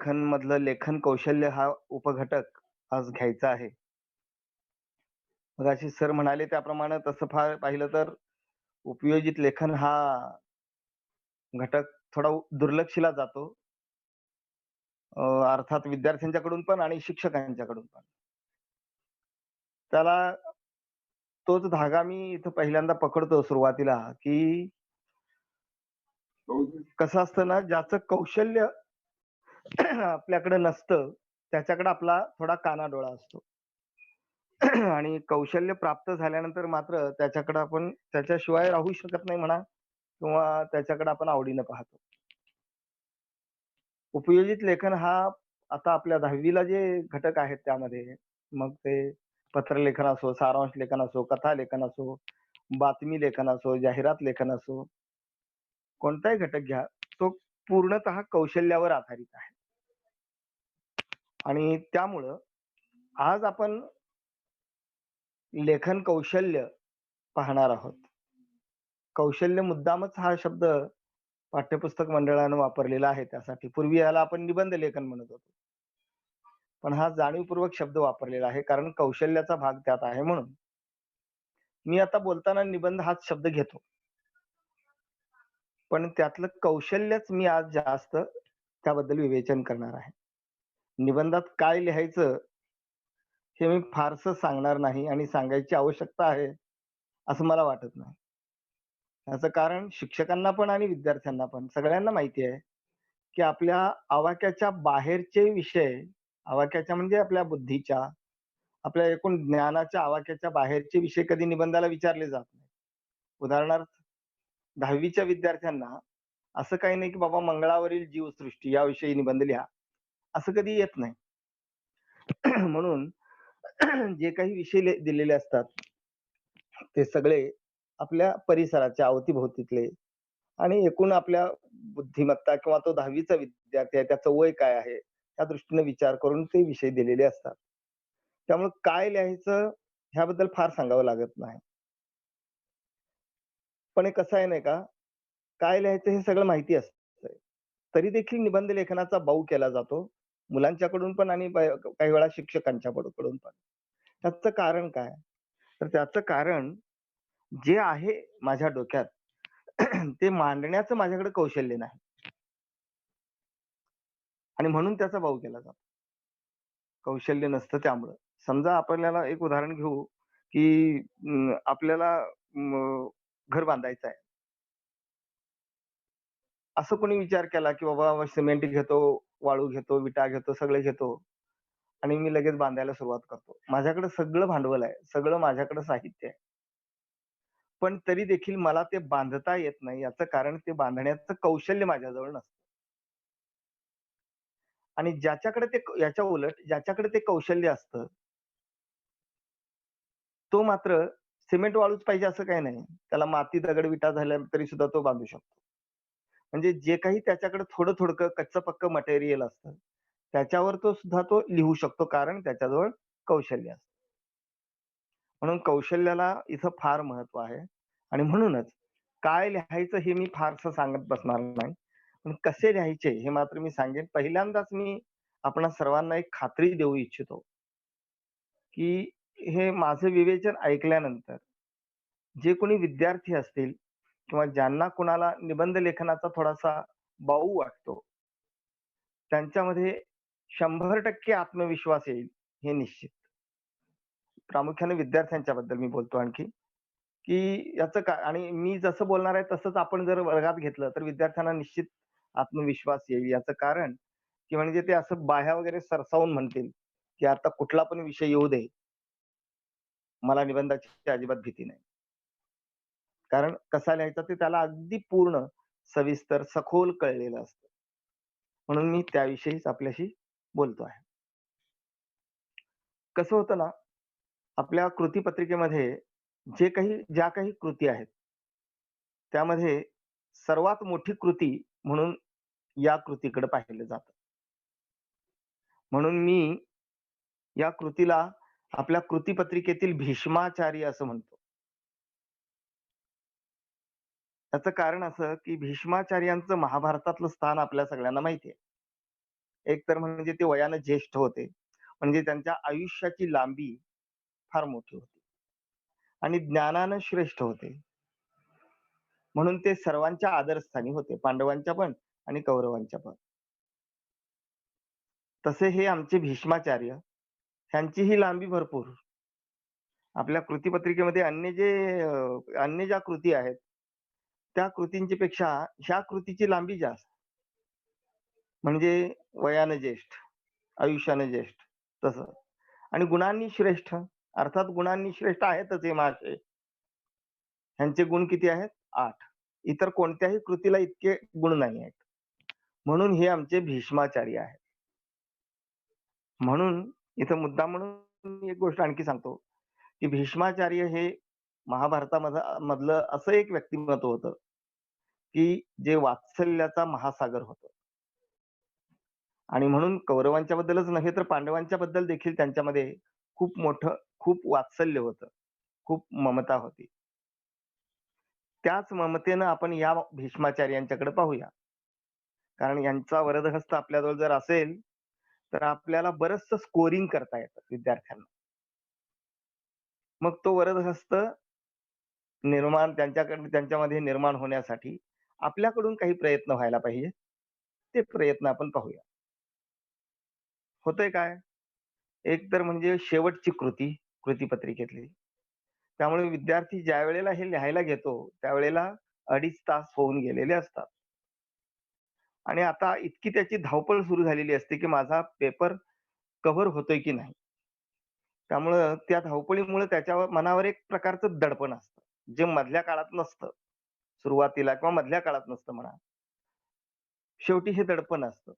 लेखन मधलं लेखन कौशल्य हा उपघटक आज घ्यायचा आहे. मगाशी सर म्हणाले त्याप्रमाणे तसं फार पाहिलं तर उपयोजित लेखन हा घटक थोडा दुर्लक्षिला जातो. अर्थात विद्यार्थ्यांच्याकडून पण आणि शिक्षकांच्याकडून पण. त्याला तोच धागा मी इथं पहिल्यांदा पकडतो सुरुवातीला, की कसं असतं ना, ज्याचं कौशल्य आपल्याकडे नसतं, त्याच्याकडे आपला थोडा कानाडोळा असतो. आणि कौशल्य प्राप्त झाल्यानंतर मात्र त्याच्याकडे आपण त्याच्याशिवाय राहू शकत नाही म्हणा किंवा त्याच्याकडे आपण आवडीनं पाहतो. उपयोजित लेखन हा आता आपल्या 10वी ला जे घटक आहेत त्यामध्ये, मग ते पत्रलेखन असो, सारांश लेखन असो, कथा लेखन असो, बातमी लेखन असो, जाहिरात लेखन असो, कोणताही घटक घ्या, तो पूर्णतः कौशल्यावर आधारित आहे. आणि त्यामुळं आज आपण लेखन कौशल्य पाहणार आहोत. कौशल्य मुद्दामच हा शब्द पाठ्यपुस्तक मंडळानं वापरलेला आहे त्यासाठी. पूर्वी याला आपण निबंध लेखन म्हणत होतो. पण हा जाणीवपूर्वक शब्द वापरलेला आहे कारण कौशल्याचा भाग त्यात आहे म्हणून. मी आता बोलताना निबंध हाच शब्द घेतो. पण त्यातलं कौशल्यच मी आज जास्त त्याबद्दल विवेचन करणार आहे. निबंधात काय लिहायचं हे मी फारसं सांगणार नाही आणि सांगायची आवश्यकता आहे, असं मला वाटत नाही. याचं कारण शिक्षकांना पण आणि विद्यार्थ्यांना पण सगळ्यांना माहिती आहे, की आपल्या आवाक्याच्या बाहेरचे विषय, आवाक्याच्या म्हणजे आपल्या बुद्धीच्या, आपल्या एकूण ज्ञानाच्या आवाक्याच्या बाहेरचे विषय कधी निबंधाला विचारले जात नाही. उदाहरणार्थ 10वी विद्यार्थ्यांना असं काही नाही, की बाबा मंगळावरील जीवसृष्टी याविषयी निबंध लिहा, असं कधी येत नाही. म्हणून जे काही विषय दिलेले असतात, ते सगळे आपल्या परिसराच्या अवतीभोवतीतले आणि एकूण आपल्या बुद्धिमत्ता किंवा तो 10वी विद्यार्थी आहे, त्याचं वय काय आहे, त्या दृष्टीने विचार करून ते विषय दिलेले असतात. त्यामुळे काय लिहायचं ह्याबद्दल फार सांगावं लागत नाही. पण हे कसं आहे नाही का, काय लिहायचं हे सगळं माहिती असतंय. तरी देखील निबंध लेखनाचा बाऊ केला जातो. मुलांच्याकडून पण आणि काही वेळा शिक्षकांच्या कडून पण. त्याचं कारण काय? तर त्याचं कारण जे आहे माझ्या डोक्यात ते मांडण्याचं माझ्याकडे कौशल्य नाही आणि म्हणून त्याचा बाऊ केला जातो. कौशल्य नसतं त्यामुळं. समजा आपल्याला एक उदाहरण घेऊ, की आपल्याला घर बांधायचं आहे. असं कोणी विचार केला, की बाबा सिमेंट घेतो, वाळू घेतो, विटा घेतो, सगळे घेतो आणि मी लगेच बांधायला सुरुवात करतो. माझ्याकडे सगळं भांडवल आहे, सगळं माझ्याकडे साहित्य आहे. पण तरी देखील मला ते बांधता येत नाही याचं कारण ते बांधण्याचं कौशल्य माझ्याजवळ नसतं. आणि ज्याच्याकडे ते याच्या उलट ज्याच्याकडे ते कौशल्य असतं, तो मात्र सिमेंट वाळूच पाहिजे असं काही नाही. त्याला माती, दगड, विटा झाल्या तरी सुद्धा तो बांधू शकतो. म्हणजे जे काही त्याच्याकडे थोडं-थोडकं, कच्चं-पक्कं मटेरियल असतं, त्याच्यावर तो सुद्धा तो लिहू शकतो कारण त्याच्याजवळ कौशल्य असतं. म्हणून कौशल्याला इथं फार महत्व आहे आणि म्हणूनच काय लिहायचं हे मी फारसं सांगत बसणार नाही. पण कसे लिहायचे हे मात्र मी सांगेन. पहिल्यांदाच मी आपणा सर्वांना एक खात्री देऊ इच्छितो, की हे माझं विवेचन ऐकल्यानंतर जे कोणी विद्यार्थी असतील किंवा ज्यांना कुणाला निबंध लेखनाचा थोडासा बाऊ वाटतो, त्यांच्यामध्ये 100% आत्मविश्वास येईल हे निश्चित. प्रामुख्याने विद्यार्थ्यांच्या बद्दल मी बोलतो आणखी, की याचं काय आणि मी जसं बोलणार आहे तसंच आपण जर वर्गात घेतलं, तर विद्यार्थ्यांना निश्चित आत्मविश्वास येईल. याचं कारण, की म्हणजे ते असं बाह्या वगैरे सरसावून म्हणतील, की आता कुठला पण विषय येऊ दे, मला निबंधाची अजिबात भीती नाही. कारण कसा लिहायचा ते त्याला अगदी पूर्ण, सविस्तर, सखोल कळलेलं असतं. म्हणून मी त्याविषयीच आपल्याशी बोलतो आहे. कसं होतं ना, आपल्या कृतीपत्रिकेमध्ये ज्या काही कृती आहेत, त्यामध्ये सर्वात मोठी कृती म्हणून या कृतीकडे पाहिलं जातं. म्हणून मी या कृतीला आपल्या कृतीपत्रिकेतील भीष्माचार्य असं म्हणतो. त्याचं कारण असं, की भीष्माचार्यांचं महाभारतातलं स्थान आपल्या सगळ्यांना माहिती आहे. एक तर म्हणजे ते वयाने ज्येष्ठ होते. म्हणजे त्यांच्या आयुष्याची लांबी फार मोठी होती आणि ज्ञानानं श्रेष्ठ होते. म्हणून ते सर्वांच्या आदरस्थानी होते. पांडवांच्या पण आणि कौरवांच्या पण. तसे हे आमचे भीष्माचार्य, ह्यांचीही लांबी भरपूर. आपल्या कृतीपत्रिकेमध्ये अन्य ज्या कृती आहेत, त्या कृतींची पेक्षा ह्या कृतीची लांबी जास्त. म्हणजे वयाने ज्येष्ठ, आयुष्याने ज्येष्ठ तसं. आणि गुणांनी श्रेष्ठ. अर्थात गुणांनी श्रेष्ठ आहेतच हे महाशय. ह्यांचे गुण किती आहेत? 8. इतर कोणत्याही कृतीला इतके गुण नाही आहेत. म्हणून हे आमचे भीष्माचार्य आहेत. म्हणून इथं मुद्दा म्हणून मी एक गोष्ट आणखी सांगतो, की भीष्माचार्य हे मधलं असं एक व्यक्तिमत्व होतं, की जे वात्सल्याचा महासागर होतं. आणि म्हणून कौरवांच्या बद्दलच नव्हे तर पांडवांच्या बद्दल देखील त्यांच्यामध्ये खूप वात्सल्य होतं. खूप ममता होती. त्याच ममतेनं आपण या भीष्माचार्यांच्याकडे पाहूया. कारण यांचा वरदहस्त आपल्याजवळ जर असेल, तर आपल्याला बरचसं स्कोरिंग करता येतं विद्यार्थ्यांना. मग तो वरदहस्त त्यांच्यामध्ये निर्माण होण्यासाठी आपल्याकडून काही प्रयत्न व्हायला पाहिजे. ते प्रयत्न आपण पाहूया. होतंय काय? एक तर म्हणजे शेवटची कृतीपत्रिकेतली. त्यामुळे विद्यार्थी ज्यावेळेला हे लिहायला घेतो, त्यावेळेला 2.5 तास होऊन गेलेले असतात. आणि आता इतकी त्याची धावपळ सुरू झालेली असते, की माझा पेपर कव्हर होतोय की नाही. त्यामुळं त्या धावपळीमुळे त्याच्यावर मनावर एक प्रकारचं दडपण असतं, जे मधल्या काळात नसतं. सुरुवातीला किंवा मधल्या काळात नसतं म्हणा. शेवटी हे दडपण असतं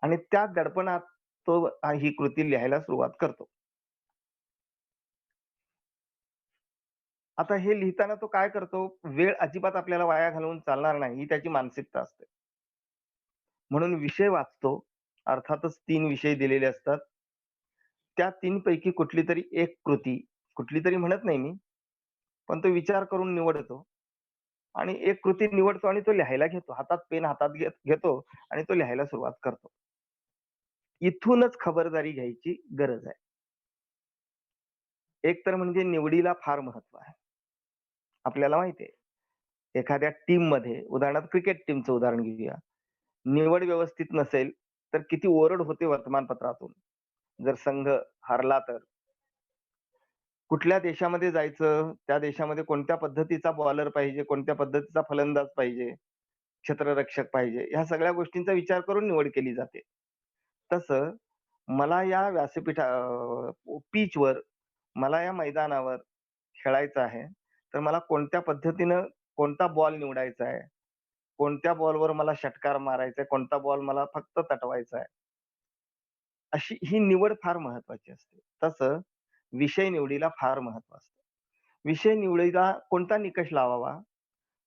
आणि त्या दडपणात तो ही कृती लिहायला सुरुवात करतो. आता हे लिहिताना तो काय करतो, वेळ अजिबात आपल्याला वाया घालवून चालणार नाही, ही त्याची मानसिकता असते. म्हणून विषय वाचतो. अर्थातच 3 विषय दिलेले असतात. त्या 3 पैकी कुठलीतरी एक कृती, कुठलीतरी म्हणत नाही मी, पण तो विचार करून निवडतो आणि एक कृती निवडतो आणि तो लिहायला घेतो. हातात पेन घेतो आणि तो लिहायला सुरुवात करतो. इथूनच खबरदारी घ्यायची गरज आहे. एक तर म्हणजे निवडीला फार महत्व आहे. आपल्याला माहिती आहे, एखाद्या टीममध्ये उदाहरणार्थ क्रिकेट टीमचं उदाहरण घेऊया. निवड व्यवस्थित नसेल, तर किती ओरड होते वर्तमानपत्रातून. जर संघ हारला तर. कुठल्या देशामध्ये जायचं, त्या देशामध्ये कोणत्या पद्धतीचा बॉलर पाहिजे, कोणत्या पद्धतीचा फलंदाज पाहिजे, क्षेत्ररक्षक पाहिजे, ह्या सगळ्या गोष्टींचा विचार करून निवड केली जाते. तसं मला या पिचवर मला या मैदानावर खेळायचं आहे, तर मला कोणत्या पद्धतीनं कोणता बॉल निवडायचा आहे, कोणत्या बॉलवर मला षटकार मारायचा आहे, कोणता बॉल मला फक्त तटवायचा आहे. अशी ही निवड फार महत्वाची असते. तसं विषय निवडीला फार महत्व असतं. विषय निवडीला कोणता निकष लावावा?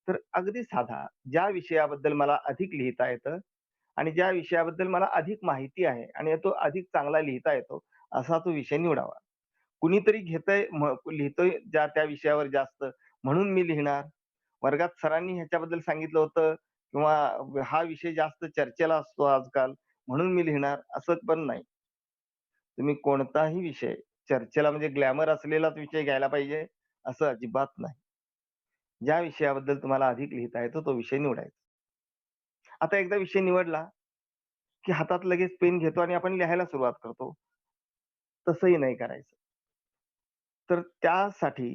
तर अगदी साधा. ज्या विषयाबद्दल मला अधिक लिहिता येतं आणि ज्या विषयाबद्दल मला अधिक माहिती आहे आणि तो अधिक चांगला लिहिता येतो, असा तो विषय निवडावा. कुणीतरी लिहितोय त्या विषयावर जास्त म्हणून मी लिहिणार. वर्गात सरांनी ह्याच्याबद्दल सांगितलं होतं किंवा हा विषय जास्त चर्चेला असतो आजकाल म्हणून मी लिहिणार असं पण नाही. तुम्ही कोणताही विषय चर्चेला म्हणजे ग्लॅमर असलेलाच विषय घ्यायला पाहिजे असं अजिबात नाही. ज्या विषयाबद्दल तुम्हाला अधिक लिहिता येतो तो विषय निवडायचा. आता एकदा विषय निवडला, की हातात लगेच पेन घेतो आणि आपण लिहायला सुरुवात करतो. तसंही नाही करायचं. तर त्यासाठी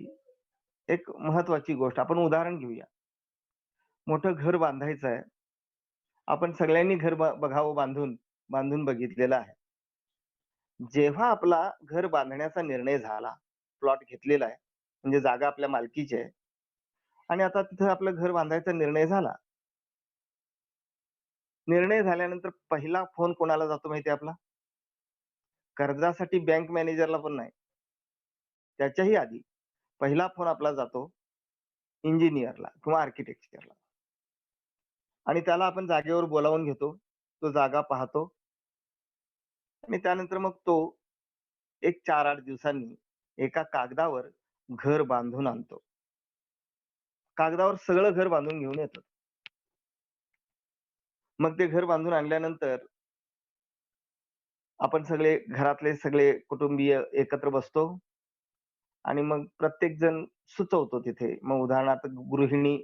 एक महत्वाची गोष्ट आपण उदाहरण घेऊया. मोठं घर बांधायचं आहे. आपण सगळ्यांनी घर बघावं बांधून बघितलेलं आहे. जेव्हा आपला घर बांधण्याचा निर्णय झाला, प्लॉट घेतलेला आहे, म्हणजे जागा आपल्या मालकीची आहे आणि आता तिथं आपलं घर बांधायचा निर्णय झाला. निर्णय झाल्यानंतर पहिला फोन कोणाला जातो माहिती आहे आपला? कर्जासाठी बँक मॅनेजरला पण नाही. त्याच्याही आधी पहिला फोन आपला जातो इंजिनिअरला किंवा आर्किटेक्चरला आणि त्याला आपण जागेवर बोलावून घेतो. तो जागा पाहतो आणि त्यानंतर मग तो एक 4-8 दिवसांनी एका कागदावर घर बांधून आणतो. कागदावर सगळं घर बांधून घेऊन येतो. मग ते घर बांधून आणल्यानंतर आपण सगळे घरातले सगळे कुटुंबीय एकत्र बसतो आणि मग प्रत्येक जण सुचवतो तिथे. मग उदाहरणार्थ गृहिणी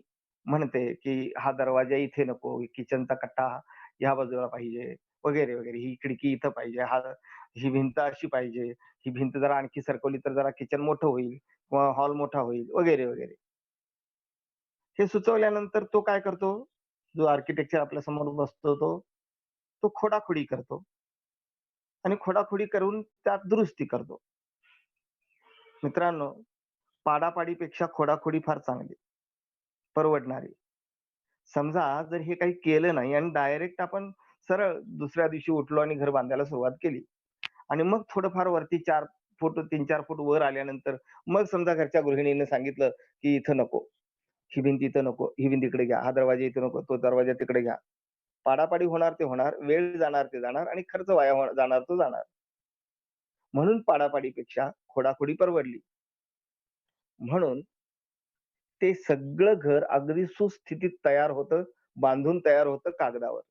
म्हणते, की हा दरवाजा इथे नको, किचनचा कट्टा ह्या बाजूला पाहिजे, वगैरे, वगैरे. ही खिडकी इथं पाहिजे, ही भिंत अशी पाहिजे, ही भिंत जरा आणखी सरकवली तर जरा किचन मोठं होईल किंवा हॉल मोठा होईल, वगैरे, वगैरे. हे सुचवल्यानंतर तो काय करतो, जो आर्किटेक्चर आपल्या समोर बसतो तो खोडाखोडी करतो आणि खोडाखोडी करून त्यात दुरुस्ती करतो. मित्रांनो, पाडापाडीपेक्षा खोडाखोडी फार चांगली, परवडणारी. समजा जर हे काही केलं नाही आणि डायरेक्ट आपण सरळ दुसऱ्या दिवशी उठलो आणि घर बांधायला सुरुवात केली आणि मग थोडंफार वरती 4 फूट 3-4 फूट वर आल्यानंतर मग समजा घरच्या गृहिणीने सांगितलं, की "इथं नको, ही भिंत इथं नको, ही भिंत इकडे घ्या, हा दरवाजा इथे नको, तो दरवाजा तिकडे घ्या." पाडापाडी होणार ते होणार, वेळ जाणार ते जाणार आणि खर्च वाया जाणार तो जाणार. म्हणून पाडापाडीपेक्षा खोडाखोडी परवडली. म्हणून ते सगळं घर अगदी सुस्थितीत तयार होतं, बांधून तयार होतं कागदावर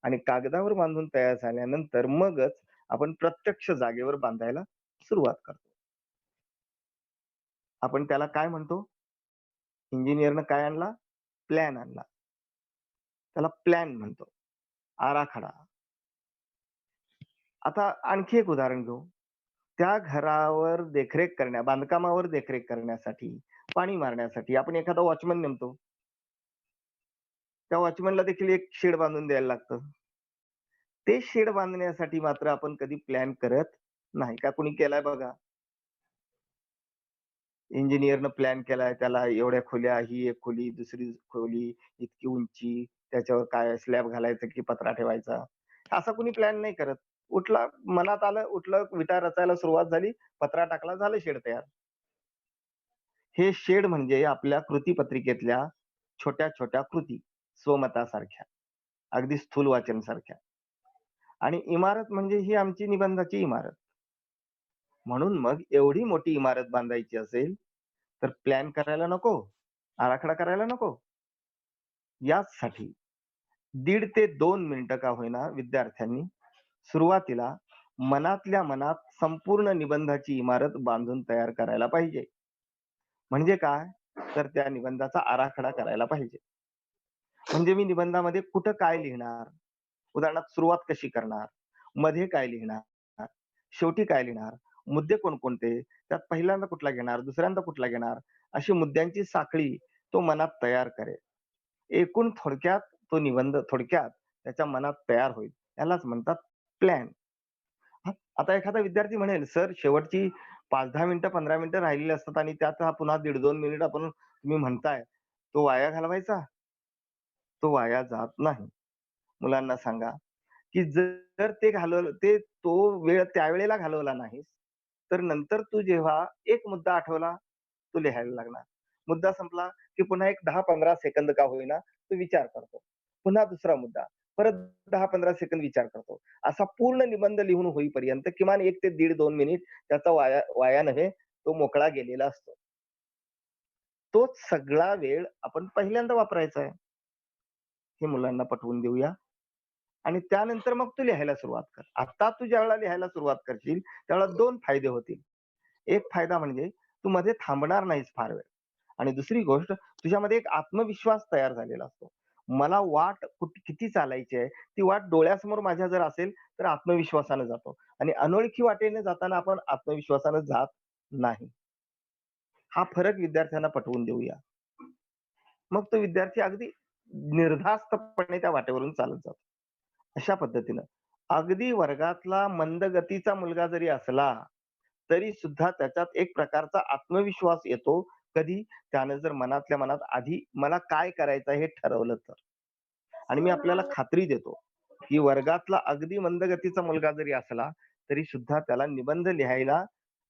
आणि कागदावर बांधून तयार झाल्यानंतर मगच आपण प्रत्यक्ष जागेवर बांधायला सुरुवात करतो. आपण त्याला काय म्हणतो? इंजिनिअरनं काय आणला? प्लॅन आणला. त्याला प्लॅन म्हणतो. आराखडा. आता आणखी एक उदाहरण घेऊ. त्या घरावर देखरेख बांधकामावर देखरेख करण्यासाठी, पाणी मारण्यासाठी आपण एखादा वॉचमन नेमतो. त्या वॉचमनला देखील एक शेड बांधून द्यायला लागतं. ते शेड बांधण्यासाठी मात्र आपण कधी प्लॅन करत नाही. का कुणी केलाय बघा? इंजिनिअरनं प्लॅन केलाय, त्याला एवढ्या खोल्या, ही एक खोली, दुसरी खोली, इतकी उंची, त्याच्यावर काय स्लॅब घालायचा की पत्रा ठेवायचा. असा कुणी प्लॅन नाही करत. मनात आलं, उठलं, विटा रचायला सुरुवात झाली, पत्रा टाकला, झालं शेड तयार. हे शेड म्हणजे आपल्या कृतीपत्रिकेतल्या छोट्या-छोट्या कृती, स्वमतासारख्या, अगदी स्थूल वाचनसारख्या आणि इमारत म्हणजे ही आमची निबंधाची इमारत. म्हणून मग एवढी मोठी इमारत बांधायची असेल, तर प्लॅन करायला नको? आराखडा करायला नको? याचसाठी 1.5 ते 2 मिनिटं का होईना विद्यार्थ्यांनी सुरुवातीला मनातल्या मनात संपूर्ण निबंधाची इमारत बांधून तयार करायला पाहिजे. म्हणजे काय? तर त्या निबंधाचा आराखडा करायला पाहिजे. म्हणजे मी निबंधामध्ये कुठं काय लिहिणार? उदाहरणार्थ सुरुवात कशी करणार? मध्ये काय लिहिणार? शेवटी काय लिहिणार? मुद्दे कोणकोणते? त्यात पहिल्यांदा कुठला घेणार? दुसऱ्यांदा कुठला घेणार? अशी मुद्द्यांची साखळी तो मनात तयार करेल. एकूण थोडक्यात तो निबंध थोडक्यात त्याच्या मनात तयार होईल. यालाच म्हणतात प्लॅन. हां, आता एखादा विद्यार्थी म्हणेल, "सर शेवटची 5-10 मिनिटं, 15 मिनिटं राहिलेली असतात आणि त्यात हा पुन्हा 1.5-2 मिनिट आपण तुम्ही म्हणताय, तो वाया घालवायचा?" तो वाया जात नाही. मुलांना सांगा, की जर तो वेळ त्यावेळेला घालवला नाहीस, तर नंतर तू जेव्हा एक मुद्दा आठवला, तो लिहायला लागणार. मुद्दा संपला, की पुन्हा एक 10-15 सेकंद का होईना, तो विचार करतो. पुन्हा दुसरा मुद्दा, परत 10-15 सेकंद विचार करतो. असा पूर्ण निबंध लिहून होईपर्यंत किमान 1 ते दीड 2 मिनिट त्याचा वाया वाया नव्हे, तो मोकळा गेलेला असतो. तोच सगळा वेळ आपण पहिल्यांदा वापरायचा आहे. हे मुलांना पटवून देऊया. आणि त्यानंतर मग तू लिहायला सुरुवात कर. आता तू ज्यावेळेला लिहायला सुरुवात करशील, त्यावेळेला 2 फायदे होतील. एक फायदा म्हणजे तू मध्ये थांबणार नाहीस फार वेळ आणि दुसरी गोष्ट तुझ्यामध्ये एक आत्मविश्वास तयार झालेला असतो. मला वाट किती चालायची आहे, ती वाट डोळ्यासमोर माझ्या जर असेल, तर आत्मविश्वासाने जातो आणि अनोळखी वाटेने जाताना आपण आत्मविश्वासाने जात नाही. हा फरक विद्यार्थ्यांना पटवून देऊया. मग तो विद्यार्थी अगदी निर्धास्तपणे त्या वाटेवरून चालत जातो. अशा पद्धतीनं. अगदी वर्गातला मंद गतीचा मुलगा जरी असला, तरी सुद्धा त्याच्यात एक प्रकारचा आत्मविश्वास येतो. कधी त्यानं जर मनातल्या मनात आधी मला काय करायचं हे ठरवलं तर. आणि मी आपल्याला खात्री देतो, की वर्गातला अगदी मंद गतीचा मुलगा जरी असला, तरी सुद्धा त्याला निबंध लिहायला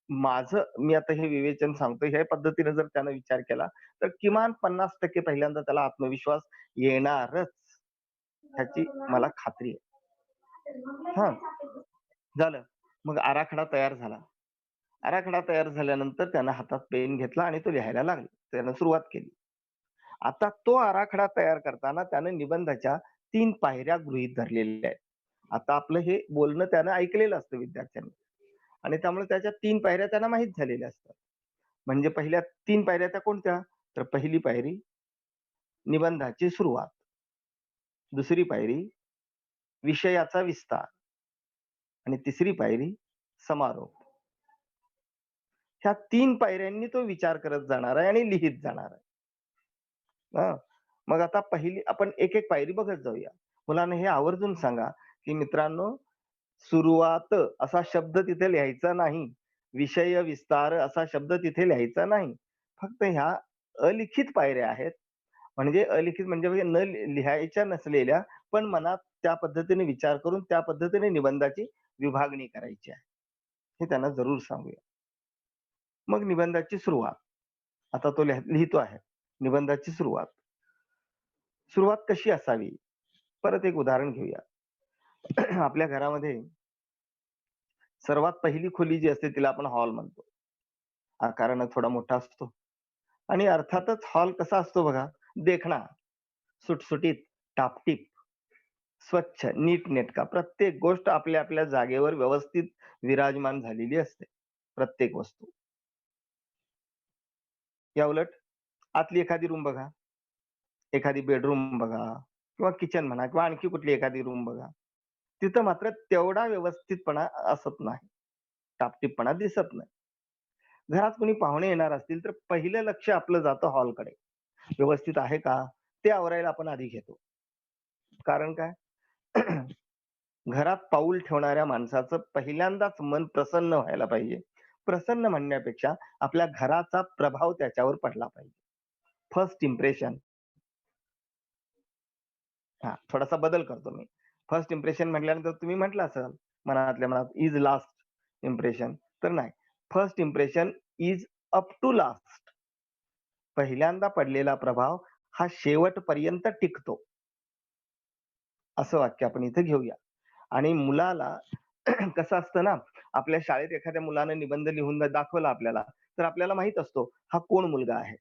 मी आता हे विवेचन सांगतो, ह्या पद्धतीने जर त्यानं विचार केला, तर किमान 50% पहिल्यांदा त्याला आत्मविश्वास येणारच, ह्याची मला खात्री आहे. हां, झालं. मग आराखडा तयार झाला. आराखडा तयार झाल्यानंतर त्यानं हातात पेन घेतला आणि तो लिहायला लागला. त्यानं सुरुवात केली. आता तो आराखडा तयार करताना त्यानं निबंधाच्या 3 पायऱ्या गृहीत धरलेल्या आहेत. आता आपलं हे बोलणं त्यानं ऐकलेलं असतं विद्यार्थ्यांनी आणि त्यामुळे त्याच्या 3 पायऱ्या त्यांना माहीत झालेल्या असतात. म्हणजे पहिल्या 3 पायऱ्या त्या कोणत्या? तर पहिली पायरी निबंधाची सुरुवात. दुसरी पायरी विषयाचा विस्तार आणि तिसरी पायरी समारोप. ह्या 3 पायऱ्यांनी तो विचार करत जाणार आहे आणि लिहीत जाणार आहे. हां. मग आता पहिली आपण एक-एक पायरी बघत जाऊया. मुलांनो हे आवर्जून सांगा, की मित्रांनो सुरुवात असा शब्द तिथे लिहायचा नाही. विषय विस्तार असा शब्द तिथे लिहायचा नाही. फक्त ह्या अलिखित पायऱ्या आहेत. म्हणजे अलिखित म्हणजे न लिहायच्या नसलेल्या, पण मनात त्या पद्धतीने विचार करून त्या पद्धतीने निबंधाची विभागणी करायची आहे. हे त्यांना जरूर सांगूया. मग निबंधाची सुरुवात. आता तो लिहितो आहे. निबंधाची सुरुवात. सुरुवात कशी असावी? परत एक उदाहरण घेऊया. आपल्या घरामध्ये सर्वात पहिली खोली जी असते तिला आपण हॉल म्हणतो. आकारानं थोडा मोठा असतो आणि अर्थातच हॉल कसा असतो बघा, देखणा, सुटसुटीत, टापटीप, स्वच्छ, नीटनेटका. प्रत्येक गोष्ट आपल्या आपल्या जागेवर व्यवस्थित विराजमान झालेली असते. प्रत्येक वस्तू. याउलट आतली एखादी रूम बघा, एखादी बेडरूम बघा किंवा किचन म्हणा किंवा आणखी कुठली एखादी रूम बघा. तिथं मात्र तेवढा व्यवस्थितपणा असत नाही. टापटीपपणा दिसत नाही. घरात कोणी पाहुणे येणार असतील, तर पहिलं लक्ष आपलं जातं हॉलकडे. व्यवस्थित आहे का? ते आवरायला आपण आधी घेतो. कारण काय? घरात पाऊल ठेवणाऱ्या माणसाचं पहिल्यांदाच मन प्रसन्न व्हायला पाहिजे. प्रसन्न म्हणण्यापेक्षा आपल्या घराचा प्रभाव त्याच्यावर पडला पाहिजे. फर्स्ट इम्प्रेशन हां, थोडासा बदल करतो मी. फर्स्ट इम्प्रेशन म्हटल्यानंतर तुम्ही म्हटलं असाल मनातल्या मनात इज लास्ट इम्प्रेशन. तर नाही. First impression is up to last. पहिल्यांदा पडलेला प्रभाव हा शेवटपर्यंत टिकतो. असं वाक्य आपण इथे घेऊया. आणि मुलाला कसं असतं ना, आपल्या शाळेत एखाद्या मुलानं निबंध लिहून दाखवला आपल्याला, तर आपल्याला माहीत असतो, हा कोण मुलगा आहे.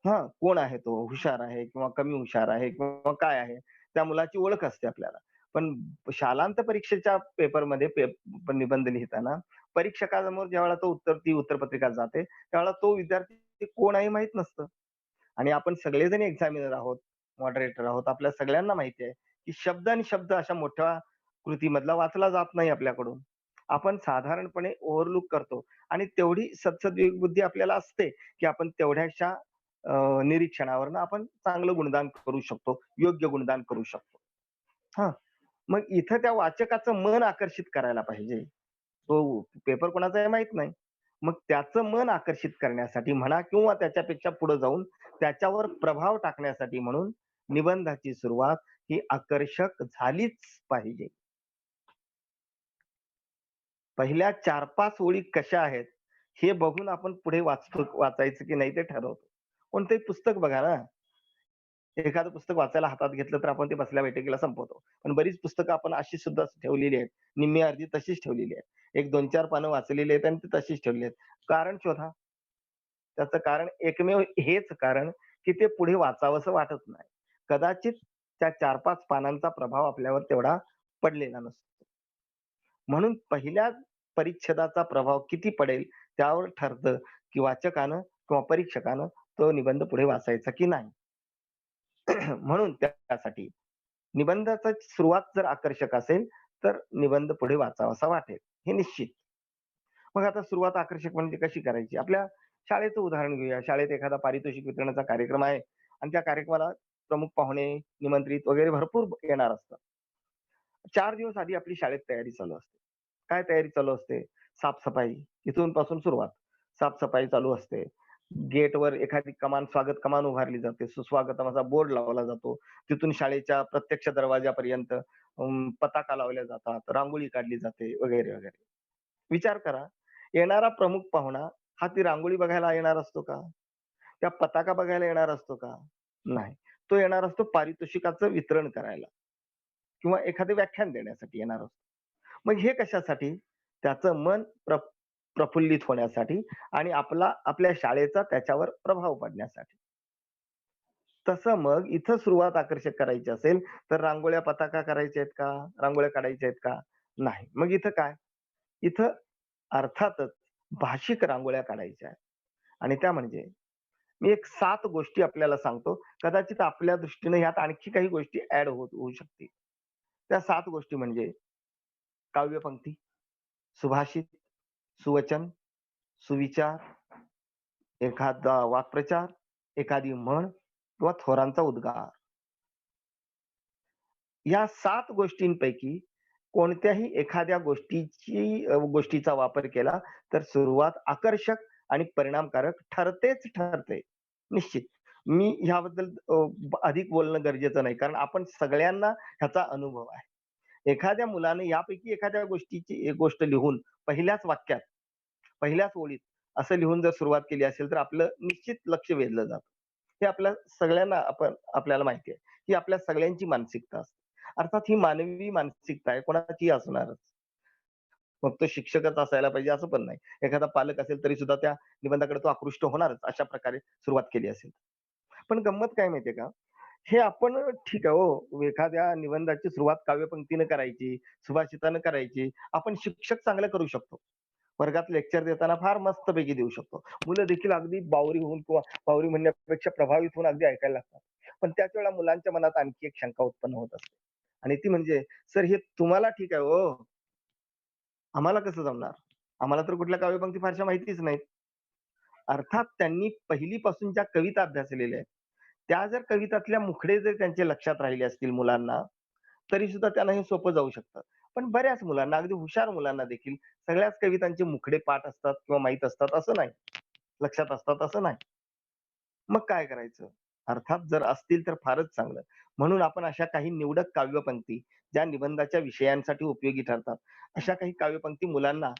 हां, कोण आहे तो? हुशार आहे किंवा कमी हुशार आहे किंवा काय आहे? त्या मुलाची ओळख असते आपल्याला. पण शालांत परीक्षेच्या पेपरमध्ये निबंध लिहिताना परीक्षकासमोर ज्यावेळेला ती उत्तरपत्रिका जाते, त्यावेळेला तो विद्यार्थी कोण आहे माहीत नसतं. आणि आपण सगळेजण एक्झामिनर आहोत, मॉडरेटर आहोत. आपल्या सगळ्यांना माहिती आहे, की शब्द आणि शब्द अशा मोठ्या कृतीमधला वाचला जात नाही आपल्याकडून. आपण साधारणपणे ओव्हरलूक करतो आणि तेवढी सद्सद्विवेकबुद्धी आपल्याला असते, की आपण तेवढ्याशा निरीक्षणावरनं आपण चांगलं गुणगान करू शकतो, योग्य गुणगान करू शकतो. हां, मग इथं त्या वाचकाचं मन आकर्षित करायला पाहिजे. तो पेपर कोणाचा आहे माहीत नाही. मग त्याचं मन आकर्षित करण्यासाठी म्हणा किंवा त्याच्यापेक्षा पुढे जाऊन त्याच्यावर प्रभाव टाकण्यासाठी म्हणून निबंधाची सुरुवात ही आकर्षक झालीच पाहिजे. पहिल्या 4-5 ओळी कशा आहेत, हे बघून आपण पुढे वाचायचं की नाही ते ठरवतो. कोणतंही पुस्तक बघा ना, एखादं पुस्तक वाचायला हातात घेतलं तर आपण ते बसल्या बैठकीला संपवतो. पण बरीच पुस्तकं आपण अशी सुद्धा ठेवलेली आहेत. निम्मी अर्धी तशीच ठेवलेली आहेत. एक 2-4 पानं वाचलेली आहेत आणि ती तशीच ठेवली आहेत. कारण शोधा. त्याचं कारण एकमेव हेच कारण, की ते पुढे वाचावसं वाटत नाही. कदाचित त्या 4-5 पानांचा प्रभाव आपल्यावर तेवढा पडलेला नसतो. म्हणून पहिल्या परिच्छेदाचा प्रभाव किती पडेल त्यावर ठरतं, की वाचकानं किंवा परीक्षकानं तो निबंध पुढे वाचायचा की नाही. म्हणून त्यासाठी निबंधाची सुरुवात जर आकर्षक असेल, तर निबंध पुढे वाचावासा वाटेल, हे निश्चित. मग आता सुरुवात आकर्षक म्हणजे कशी करायची? आपल्या शाळेचं उदाहरण घेऊया. शाळेत एखादा पारितोषिक वितरणाचा कार्यक्रम आहे आणि त्या कार्यक्रमाला प्रमुख पाहुणे, निमंत्रित वगैरे भरपूर येणार असतात. 4 दिवस आधी आपली शाळेत तयारी चालू असते. काय तयारी चालू असते? साफ-सफाई इथून पासून सुरुवात. साफ-सफाई चालू असते. गेटवर एखादी स्वागत कमान उभारली जाते. सुस्वागतम बोर्ड लावला जातो. तिथून शाळेच्या प्रत्यक्ष दरवाजापर्यंत पताका लावल्या जातात, रांगोळी काढली जाते वगैरे, वगैरे. विचार करा, येणारा प्रमुख पाहुणा हा ती रांगोळी बघायला येणार असतो का? त्या पताका बघायला येणार असतो का? नाही. तो येणार असतो पारितोषिकाचं वितरण करायला किंवा एखादं व्याख्यान देण्यासाठी येणार असतो. मग हे कशासाठी? त्याचं मन प्रफुल्लित होण्यासाठी आणि आपल्या शाळेचा त्याच्यावर प्रभाव पडण्यासाठी. तसं मग इथं सुरुवात आकर्षक करायची असेल, तर रांगोळ्या, पताका करायच्या आहेत का? रांगोळ्या काढायच्या आहेत का? नाही. मग इथं काय? इथं अर्थातच भाषिक रांगोळ्या काढायच्या आहेत आणि त्या म्हणजे मी एक 7 गोष्टी आपल्याला सांगतो. कदाचित आपल्या दृष्टीने ह्यात आणखी काही गोष्टी ॲड होऊ शकतील. त्या 7 गोष्टी म्हणजे काव्यपंक्ती, सुभाषित, सुवचन, सुविचार, एखादा वाक्प्रचार, एखादी म्हण किंवा थोरांचा उद्गार. या 7 गोष्टींपैकी कोणत्याही एखाद्या गोष्टीचा वापर केला, तर सुरुवात आकर्षक आणि परिणामकारक ठरतेच ठरते. निश्चित. मी ह्याबद्दल अधिक बोलणं गरजेचं नाही. कारण आपण सगळ्यांना ह्याचा अनुभव आहे. एखाद्या मुलाने यापैकी एखाद्या गोष्टीची एक गोष्ट लिहून पहिल्याच वाक्यात, पहिल्याच ओळीत असं लिहून जर सुरुवात केली असेल, तर आपलं निश्चित लक्ष वेधलं जातं. हे आपल्या सगळ्यांना आपल्याला माहिती आहे. ही आपल्या सगळ्यांची मानसिकता असते. अर्थात ही मानवी मानसिकता आहे, कोणाचीही असणारच. मग तो शिक्षकच असायला पाहिजे असं पण नाही. एखादा पालक असेल तरी सुद्धा त्या निबंधाकडे तो आकृष्ट होणारच, अशा प्रकारे सुरुवात केली असेल. पण गंमत काय माहितीये का? हे आपण ठीक आहे हो, एखाद्या निबंधाची सुरुवात काव्यपंक्तीनं करायची, सुभाषितानं करायची. आपण शिक्षक चांगलं करू शकतो. वर्गात लेक्चर देताना फार मस्तपैकी देऊ शकतो. मुलं देखील अगदी बावरी होऊन किंवा बावरी म्हणण्यापेक्षा प्रभावित होऊन अगदी ऐकायला लागतात. पण त्याच वेळेला मुलांच्या मनात आणखी एक शंका उत्पन्न होत असते आणि ती म्हणजे, "सर हे तुम्हाला ठीक आहे हो, आम्हाला कसं जमणार? आम्हाला तर कुठल्या काव्यपंक्ती फारशा माहितीच नाहीत." अर्थात त्यांनी पहिलीपासून ज्या कविता अभ्यासलेल्या आहेत, त्या जर कवितातल्या मुखडे जर त्यांच्या लक्षात राहिले असतील मुलांना, तरी सुद्धा त्यांना हे सोपं जाऊ शकतं. पण बऱ्याच मुलांना, अगदी हुशार मुलांना देखील सगळ्याच कवितांचे मुखडे पाठ असतात किंवा माहीत असतात असं नाही. लक्षात असतात असं नाही. मग काय करायचं? अर्थात जर असतील तर फारच चांगलं. म्हणून आपण अशा काही निवडक काव्यपंक्ती, ज्या निबंधाच्या विषयांसाठी उपयोगी ठरतात, अशा काही काव्यपंक्ती मुलांना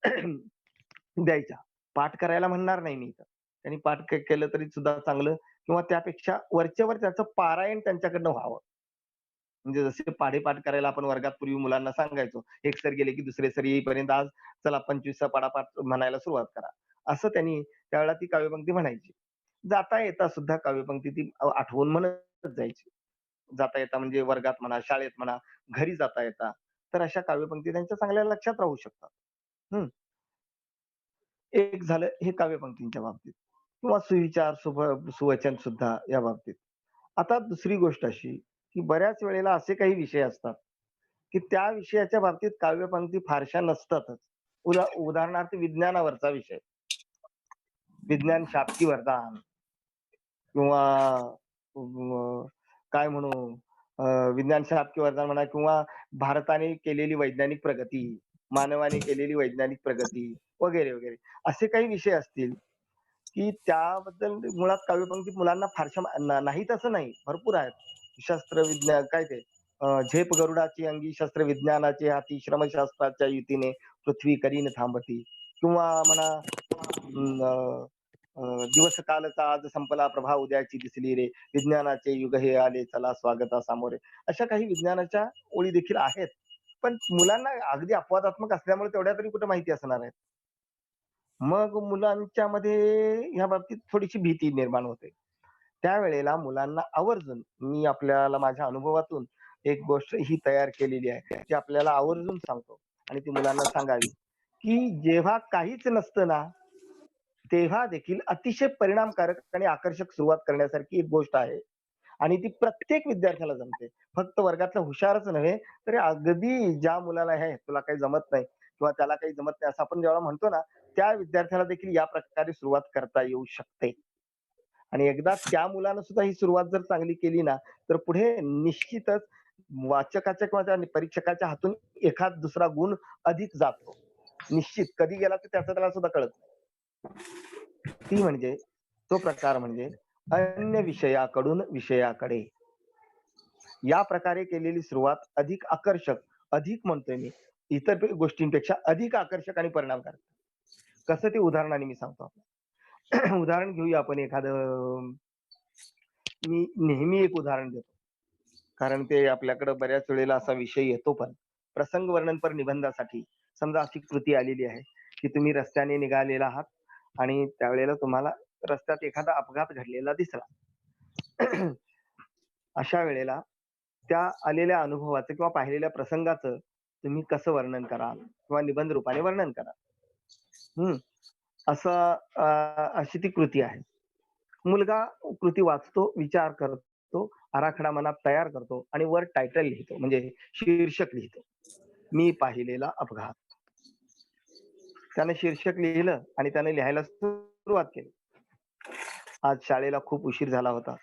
द्यायच्या. पाठ करायला म्हणणार नाही मी इथं. त्यांनी पाठ केलं तरी सुद्धा चांगलं किंवा त्यापेक्षा वरच्यावर त्याचं पारायण त्यांच्याकडनं व्हावं. म्हणजे जसे पाढे-पाठ करायला आपण वर्गात पूर्वी मुलांना सांगायचो. एक सर गेले की दुसरे सर येईपर्यंत आज चला 25चा पाढा-पाठ म्हणायला सुरुवात करा. असं त्यांनी त्यावेळेला ती काव्यपंक्ती म्हणायची. जाता येता सुद्धा काव्यपंक्ती ती आठवून म्हणत जायची. जाता येता म्हणजे वर्गात म्हणा, शाळेत म्हणा, घरी जाता येता. तर अशा काव्यपंक्ती त्यांच्या चांगल्या लक्षात राहू शकतात. हं. एक झालं हे काव्यपंक्तींच्या बाबतीत किंवा सुविचार, सुवचन सुद्धा या बाबतीत. आता दुसरी गोष्ट अशी, की बऱ्याच वेळेला असे काही विषय असतात, की त्या विषयाच्या बाबतीत काव्यपंक्ती फारशा नसतातच. उदाहरणार्थ विज्ञानावरचा विषय. विज्ञान शाप की वरदान किंवा काय म्हणू अ, विज्ञान शाप की वरदान म्हणा किंवा भारताने केलेली वैज्ञानिक प्रगती, मानवाने केलेली वैज्ञानिक प्रगती वगैरे, वगैरे. असे काही विषय असतील, की त्याबद्दल मुळात काव्यपंक्ती मुलांना फारशा नाहीत असं नाही, भरपूर आहेत. शस्त्रविज्ञान काय ते झेप गरुडाची अंगी शस्त्र विज्ञानाचे हाती श्रमशास्त्राच्या युतीने पृथ्वी करीन थांबती किंवा म्हणा अ, अ, दिवस कालचा आज संपला प्रभा उद्याची दिसली रे विज्ञानाचे युग हे आले चला स्वागता सामोरे अशा काही विज्ञानाच्या ओळी देखील आहेत पण मुलांना अगदी अपवादात्मक असल्यामुळे तेवढ्या तरी कुठे माहिती असणार आहेत मग मुलांच्या मध्ये ह्या बाबतीत थोडीशी भीती निर्माण होते त्यावेळेला मुलांना आवर्जून मी आपल्याला माझ्या अनुभवातून एक गोष्ट ही तयार केलेली आहे जी आपल्याला आवर्जून सांगतो आणि ती मुलांना सांगावी की जेव्हा काहीच नसतं ना तेव्हा देखील अतिशय परिणामकारक आणि आकर्षक सुरुवात करण्यासारखी एक गोष्ट आहे आणि ती प्रत्येक विद्यार्थ्याला जमते. फक्त वर्गातला हुशारच नव्हे, तर अगदी ज्या मुलाला "हे तुला काही जमत नाही किंवा त्याला काही जमत नाही" असं आपण जेव्हा म्हणतो ना, त्या विद्यार्थ्याला देखील या प्रकारे सुरुवात करता येऊ शकते. आणि एकदा त्या मुलानं सुद्धा ही सुरुवात जर चांगली केली ना, तर पुढे निश्चितच वाचकाच्या किंवा त्या परीक्षकाच्या हातून एखाद दुसरा गुण अधिक जातो. निश्चित कधी गेला तर त्याचं त्याला सुद्धा कळत नाही. ती म्हणजे तो प्रकार म्हणजे अन्य विषयाकडून विषयाकडे. या प्रकारे केलेली सुरुवात अधिक आकर्षक, अधिक म्हणतोय मी, इतर गोष्टींपेक्षा अधिक आकर्षक आणि परिणामकारक. कसं ते उदाहरणाने मी सांगतो आपल्याला. उदाहरण घेऊया आपण एखादं मी नेहमी एक उदाहरण देतो. कारण ते आपल्याकडं बऱ्याच वेळेला असा विषय येतो पण. प्रसंग वर्णनपर निबंधासाठी समजा अशी कृती आलेली आहे, की तुम्ही रस्त्याने निघालेला आहात आणि त्यावेळेला तुम्हाला रस्त्यात एखादा अपघात घडलेला दिसला. अशा वेळेला त्या आलेल्या अनुभवाचं किंवा पाहिलेल्या प्रसंगाचं तुम्ही कसं वर्णन कराल किंवा निबंध रूपाने वर्णन कराल. हं. असं अशी ती कृती आहे. मुलगा कृती वाचतो, विचार करतो, आराखडा मनात तयार करतो आणि वर टायटल लिहितो म्हणजे शीर्षक लिहितो. मी पाहिलेला अपघात. त्याने शीर्षक लिहिलं आणि त्याने लिहायला सुरुवात केली. आज शाळेला खूप उशीर झाला होता.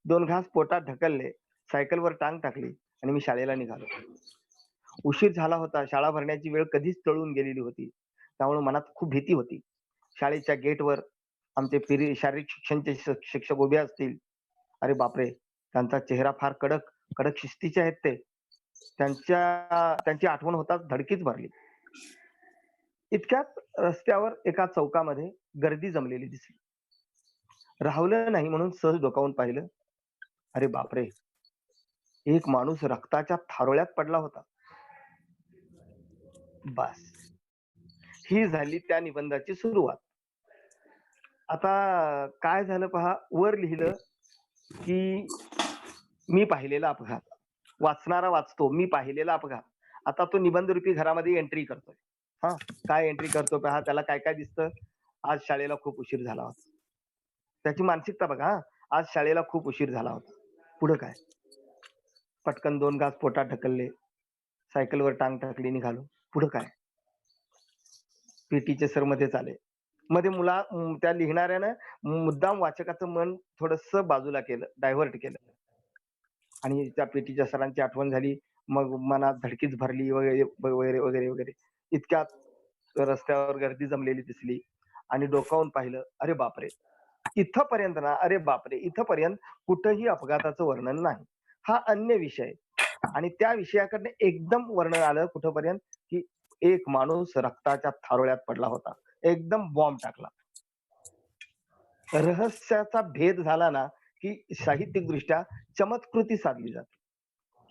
2 घास पोटात ढकलले, सायकलवर टांग टाकली आणि मी शाळेला निघालो. उशीर झाला होता. शाळा भरण्याची वेळ कधीच टळून गेलेली होती. त्यामुळे मनात खूप भीती होती. शाळेच्या गेटवर आमचे शारीरिक शिक्षणचे शिक्षक उभे असतील. अरे बापरे! त्यांचा चेहरा फार कडक, कडक शिस्तीचे आहेत ते. त्यांची आठवण होताच धडकीच भरली. इतक्यात रस्त्यावर एका चौकामध्ये गर्दी जमलेली दिसली. राहुलं नाही म्हणून सहज डोकावून पाहिलं. अरे बापरे! एक माणूस रक्ताच्या थारोळ्यात पडला होता. बास. ही झाली त्या निबंधाची सुरुवात. आता काय झालं पहा, वर लिहिलं, की मी पाहिलेला अपघात. वाचणारा वाचतो, मी पाहिलेला अपघात. आता तो निबंधरूपी घरामध्ये एंट्री करतोय. हां, काय एंट्री करतो पहा, त्याला काय-काय दिसतं? आज शाळेला खूप उशीर झाला होता. त्याची मानसिकता बघा हां, आज शाळेला खूप उशीर झाला होता. पुढं काय? पटकन 2 घास पोटात ढकलले, सायकलवर टांग टाकली, निघालो. पुढं काय? पीटीचे सर मध्येच आले. मध्ये त्या लिहिणाऱ्यानं मुद्दाम वाचकाचं मन थोडंसं बाजूला केलं, डायव्हर्ट केलं आणि त्या पीटीच्या सरांची आठवण झाली. मग मनात धडकीच भरली वगैरे, वगैरे, वगैरे, वगैरे. इतक्यात रस्त्यावर गर्दी जमलेली दिसली आणि डोकावून पाहिलं. अरे बापरे! इथपर्यंत ना, अरे बापरे! इथपर्यंत कुठंही अपघाताचं वर्णन नाही. हा अन्य विषय आणि त्या विषयाकडनं एकदम वर्णन आलं कुठपर्यंत, की एक माणूस रक्ताच्या थारोळ्यात पडला होता. एकदम बॉम्ब टाकला. रहस्याचा भेद झाला ना, की साहित्यिकदृष्ट्या चमत्कृती साधली जाते,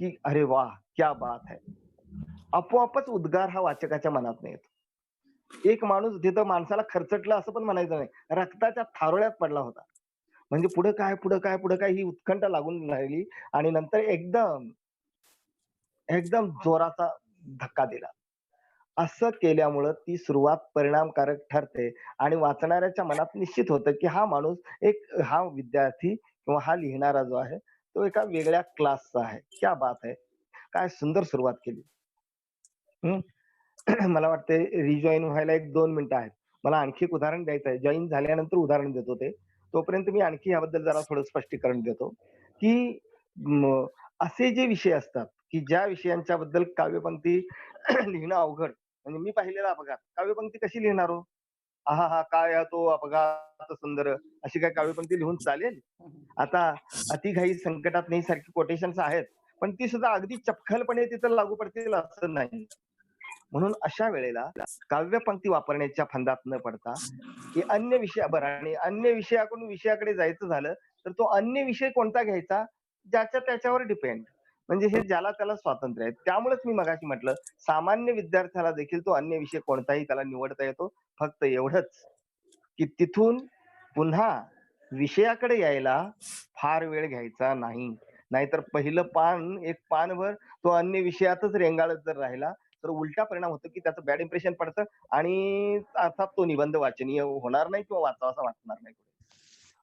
की "अरे वाह! क्या बात है!" आपोआपच उद्गार हा वाचकाच्या मनातनं येतो. एक माणूस तिथं माणसाला खरचटला असं पण म्हणायचं नाही. रक्ताच्या थारोळ्यात पडला होता. म्हणजे पुढं काय, पुढं काय, पुढं काय ही उत्कंठा लागून राहिली आणि नंतर एकदम, एकदम जोराचा धक्का दिला. असं केल्यामुळं ती सुरुवात परिणामकारक ठरते आणि वाचणाऱ्याच्या मनात निश्चित होतं, की हा माणूस हा विद्यार्थी किंवा हा लिहिणारा जो आहे, तो एका वेगळ्या क्लासचा आहे. क्या बात है! काय सुंदर सुरुवात केली. हं. मला वाटतंय रिजॉइन व्हायला 1-2 मिनिटं आहेत. मला आणखी एक उदाहरण द्यायचं आहे. जॉइन झाल्यानंतर उदाहरण देतो ते. तोपर्यंत मी आणखी याबद्दल जरा थोडं स्पष्टीकरण देतो, की म असे जे विषय असतात, की ज्या विषयांच्या बद्दल काव्यपंक्ती लिहिणं अवघड. म्हणजे मी पाहिलेला अपघात. काव्यपंक्ती कशी लिहिणार हो? आहाहा! काय हा तो अपघात सुंदर. अशी काय काव्यपंक्ती लिहून चालेल? आता "अति घाई संकटात नाही" सारखी कोटेशन्स आहेत. पण ती सुद्धा अगदी चपखलपणे तिथं लागू पडतील असं नाही. म्हणून अशा वेळेला काव्यपंक्ती वापरण्याच्या फंदात न पडता, की अन्य विषय बरं आणि अन्य विषयाकडून विषयाकडे जायचं झालं, तर तो अन्य विषय कोणता घ्यायचा? ज्याच्या त्याच्यावर डिपेंड. म्हणजे हे ज्याला त्याला स्वातंत्र्य आहे. त्यामुळेच मी मगाशी म्हटलं, सामान्य विद्यार्थ्याला देखील तो अन्य विषय कोणताही त्याला निवडता येतो. फक्त एवढंच, की तिथून पुन्हा विषयाकडे यायला फार वेळ घ्यायचा नाही. नाहीतर पहिलं एक पानभर तो अन्य विषयातच रेंगाळत जर राहिला, तर उलटा परिणाम होतो, की त्याचं बॅड इम्प्रेशन पडतं आणि अर्थात तो निबंध वाचनीय होणार नाही किंवा वाचावासा वाटणार नाही.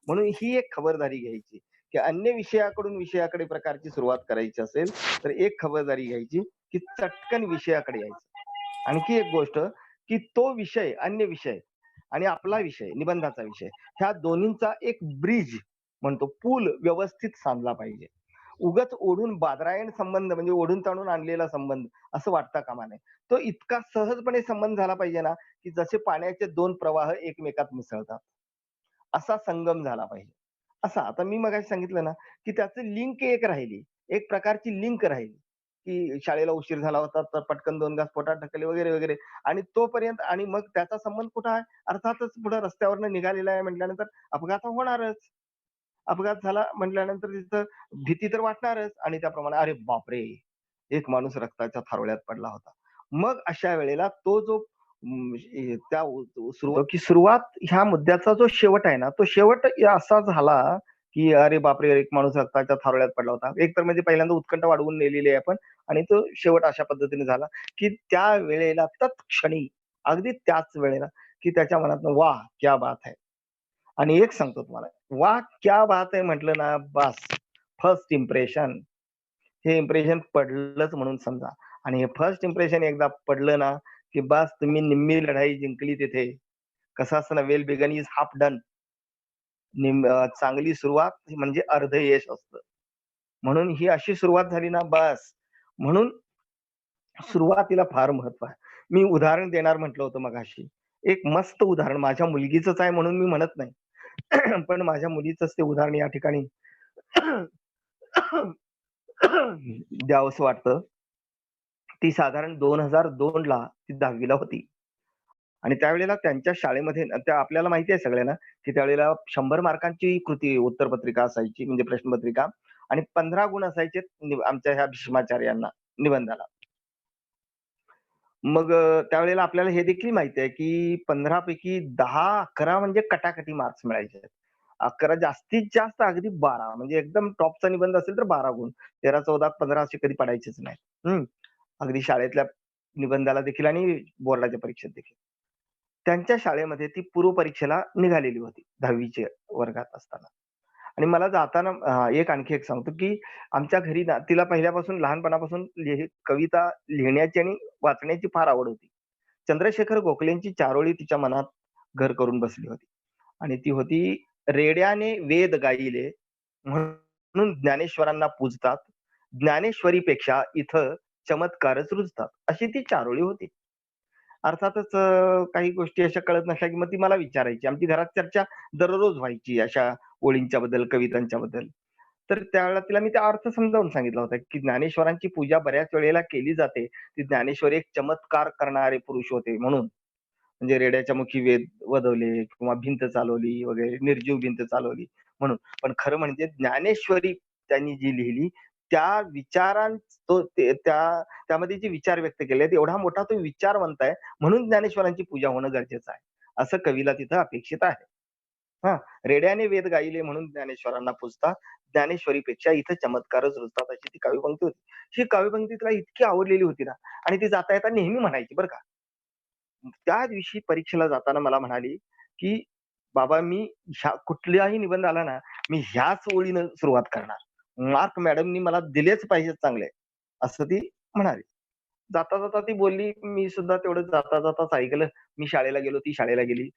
म्हणून ही एक खबरदारी घ्यायची, की अन्य विषयाकडून विषयाकडे प्रकारची सुरुवात करायची असेल, तर एक खबरदारी घ्यायची, की चटकन विषयाकडे यायचं. आणखी एक गोष्ट, की तो विषय, अन्य विषय आणि आपला विषय, निबंधाचा विषय, ह्या दोन्हींचा एक ब्रिज म्हणतो, पूल व्यवस्थित सांधला पाहिजे. उगाच ओढून बादरायण संबंध म्हणजे ओढून ताणून आणलेला संबंध असं वाटता कामा नये. तो इतका सहजपणे संबंध झाला पाहिजे ना, की जसे पाण्याचे 2 प्रवाह एकमेकात मिसळतात. असा संगम झाला पाहिजे. असा आता मी मगाशी सांगितलं ना, की त्याची लिंक एक राहिली. एक प्रकारची लिंक राहिली, की शाळेला उशीर झाला होता, तर पटकन 2 घास पोटात ढकलले वगैरे, वगैरे आणि तोपर्यंत आणि मग त्याचा संबंध कुठं आहे? अर्थातच पुढे रस्त्यावरनं निघालेला आहे म्हटल्यानंतर अपघात होणारच. अपघात झाला म्हटल्यानंतर तिथं भीती तर वाटणारच आणि त्याप्रमाणे अरे बापरे! एक माणूस रक्ताच्या थारोळ्यात पडला होता. मग अशा वेळेला तो जो सुरुवात ह्या मुद्द्याचा जो शेवट आहे ना, तो शेवट असा झाला, की अरे बापरे! एक माणूस रक्ताच्या थारोळ्यात पडला होता. एक तर म्हणजे पहिल्यांदा उत्कंठा वाढवून नेलेली आहे आपण आणि तो शेवट अशा पद्धतीने झाला, की त्या वेळेला तत्क्षणी अगदी त्याच वेळेला, की त्याच्या मनातनं वाह! क्या बात है! आणि एक सांगतो तुम्हाला, वाह! क्या बात है म्हटलं ना बास फर्स्ट इम्प्रेशन हे इम्प्रेशन पडलंच म्हणून समजा आणि हे फर्स्ट इम्प्रेशन एकदा पडलं ना, की बास तुम्ही निम्मी लढाई जिंकली तिथे. कसं असतं ना, well begun is half done. चांगली सुरुवात म्हणजे अर्ध यश असतं. म्हणून ही अशी सुरुवात झाली ना बास. म्हणून सुरुवातीला फार महत्व आहे. मी उदाहरण देणार म्हटलं होतं मगाशी. एक मस्त उदाहरण माझ्या मुलगीचंच आहे म्हणून मी म्हणत नाही. पण माझ्या मुलीचंच ते उदाहरण या ठिकाणी द्यावंसं वाटतं. ती साधारण 2002 ला ती 10वी ला होती. आणि त्यावेळेला त्यांच्या शाळेमध्ये ना त्या आपल्याला माहिती आहे सगळ्यांना, की त्यावेळेला 100 मार्कांची कृती उत्तरपत्रिका असायची म्हणजे प्रश्नपत्रिका आणि 15 गुण असायचे आमच्या ह्या भीष्माचार्यांना निबंधाला. मग त्यावेळेला आपल्याला हे देखील माहिती आहे, की 15 पैकी 10-11 म्हणजे कटाकटी मार्क्स मिळायचे. 11 जास्तीत जास्त अगदी 12 म्हणजे एकदम टॉपचा निबंध असेल तर 12 गुण. 13, 14, 15 असे कधी पडायचेच नाहीत. हं. अगदी शाळेतल्या निबंधाला देखील आणि बोर्डाच्या परीक्षेत देखील. त्यांच्या शाळेमध्ये ती पूर्व परीक्षेला निघालेली होती 10वी वर्गात असताना. आणि मला जाताना एक आणखी एक सांगतो, की आमच्या घरी ना तिला पहिल्यापासून लहानपणापासून कविता लिहिण्याची आणि वाचण्याची फार आवड होती. चंद्रशेखर गोखलेंची चारोळी तिच्या मनात घर करून बसली होती. आणि ती होती, "रेड्याने वेद गायले, म्हणून ज्ञानेश्वरांना पूजतात. ज्ञानेश्वरीपेक्षा इथं चमत्कारच रुजतात." अशी ती चारोळी होती. अर्थातच काही गोष्टी अशा कळत नसल्या, की मग ती मला विचारायची. आमची घरात चर्चा दररोज व्हायची अशा ओळींच्या बद्दल, कवितांच्या बद्दल. तर त्यावेळेला तिला मी त्या अर्थ समजावून सांगितला होता, की ज्ञानेश्वरांची पूजा बऱ्याच वेळेला केली जाते. ती ज्ञानेश्वर एक चमत्कार करणारे पुरुष होते म्हणून. म्हणजे रेड्याच्या मुखी वेद वदवले किंवा भिंत चालवली वगैरे, निर्जीव भिंत चालवली म्हणून. पण खरं म्हणजे ज्ञानेश्वरी त्यांनी जी लिहिली, त्या विचारां तो ते त्या त्यामध्ये जे विचार व्यक्त केले आहेत, एवढा मोठा तो विचारवंत आहे, म्हणून ज्ञानेश्वरांची पूजा होणं गरजेचं आहे. असं कवीला तिथं अपेक्षित आहे. हां, रेड्याने वेद गायले म्हणून ज्ञानेश्वरांना पूजतात. ज्ञानेश्वरीपेक्षा इथं चमत्कारच रुजतात अशी ती कविपंक्ती होती. ही कविपंक्ती तिला इतकी आवडलेली होती ना आणि ती जाता-येता नेहमी म्हणायची बरं का. त्या दिवशी परीक्षेला जाताना मला म्हणाली, की "बाबा मी ह्या कुठलाही निबंध आला ना, मी ह्याच ओळीनं सुरुवात करणार. मार्क मॅडमनी मला दिलेच पाहिजेत चांगले." असं ती म्हणाली. जाता-जाता ती बोलली, मी सुद्धा तेवढं जाता-जाताच ऐकलं. मी शाळेला गेलो, ती शाळेला गेली.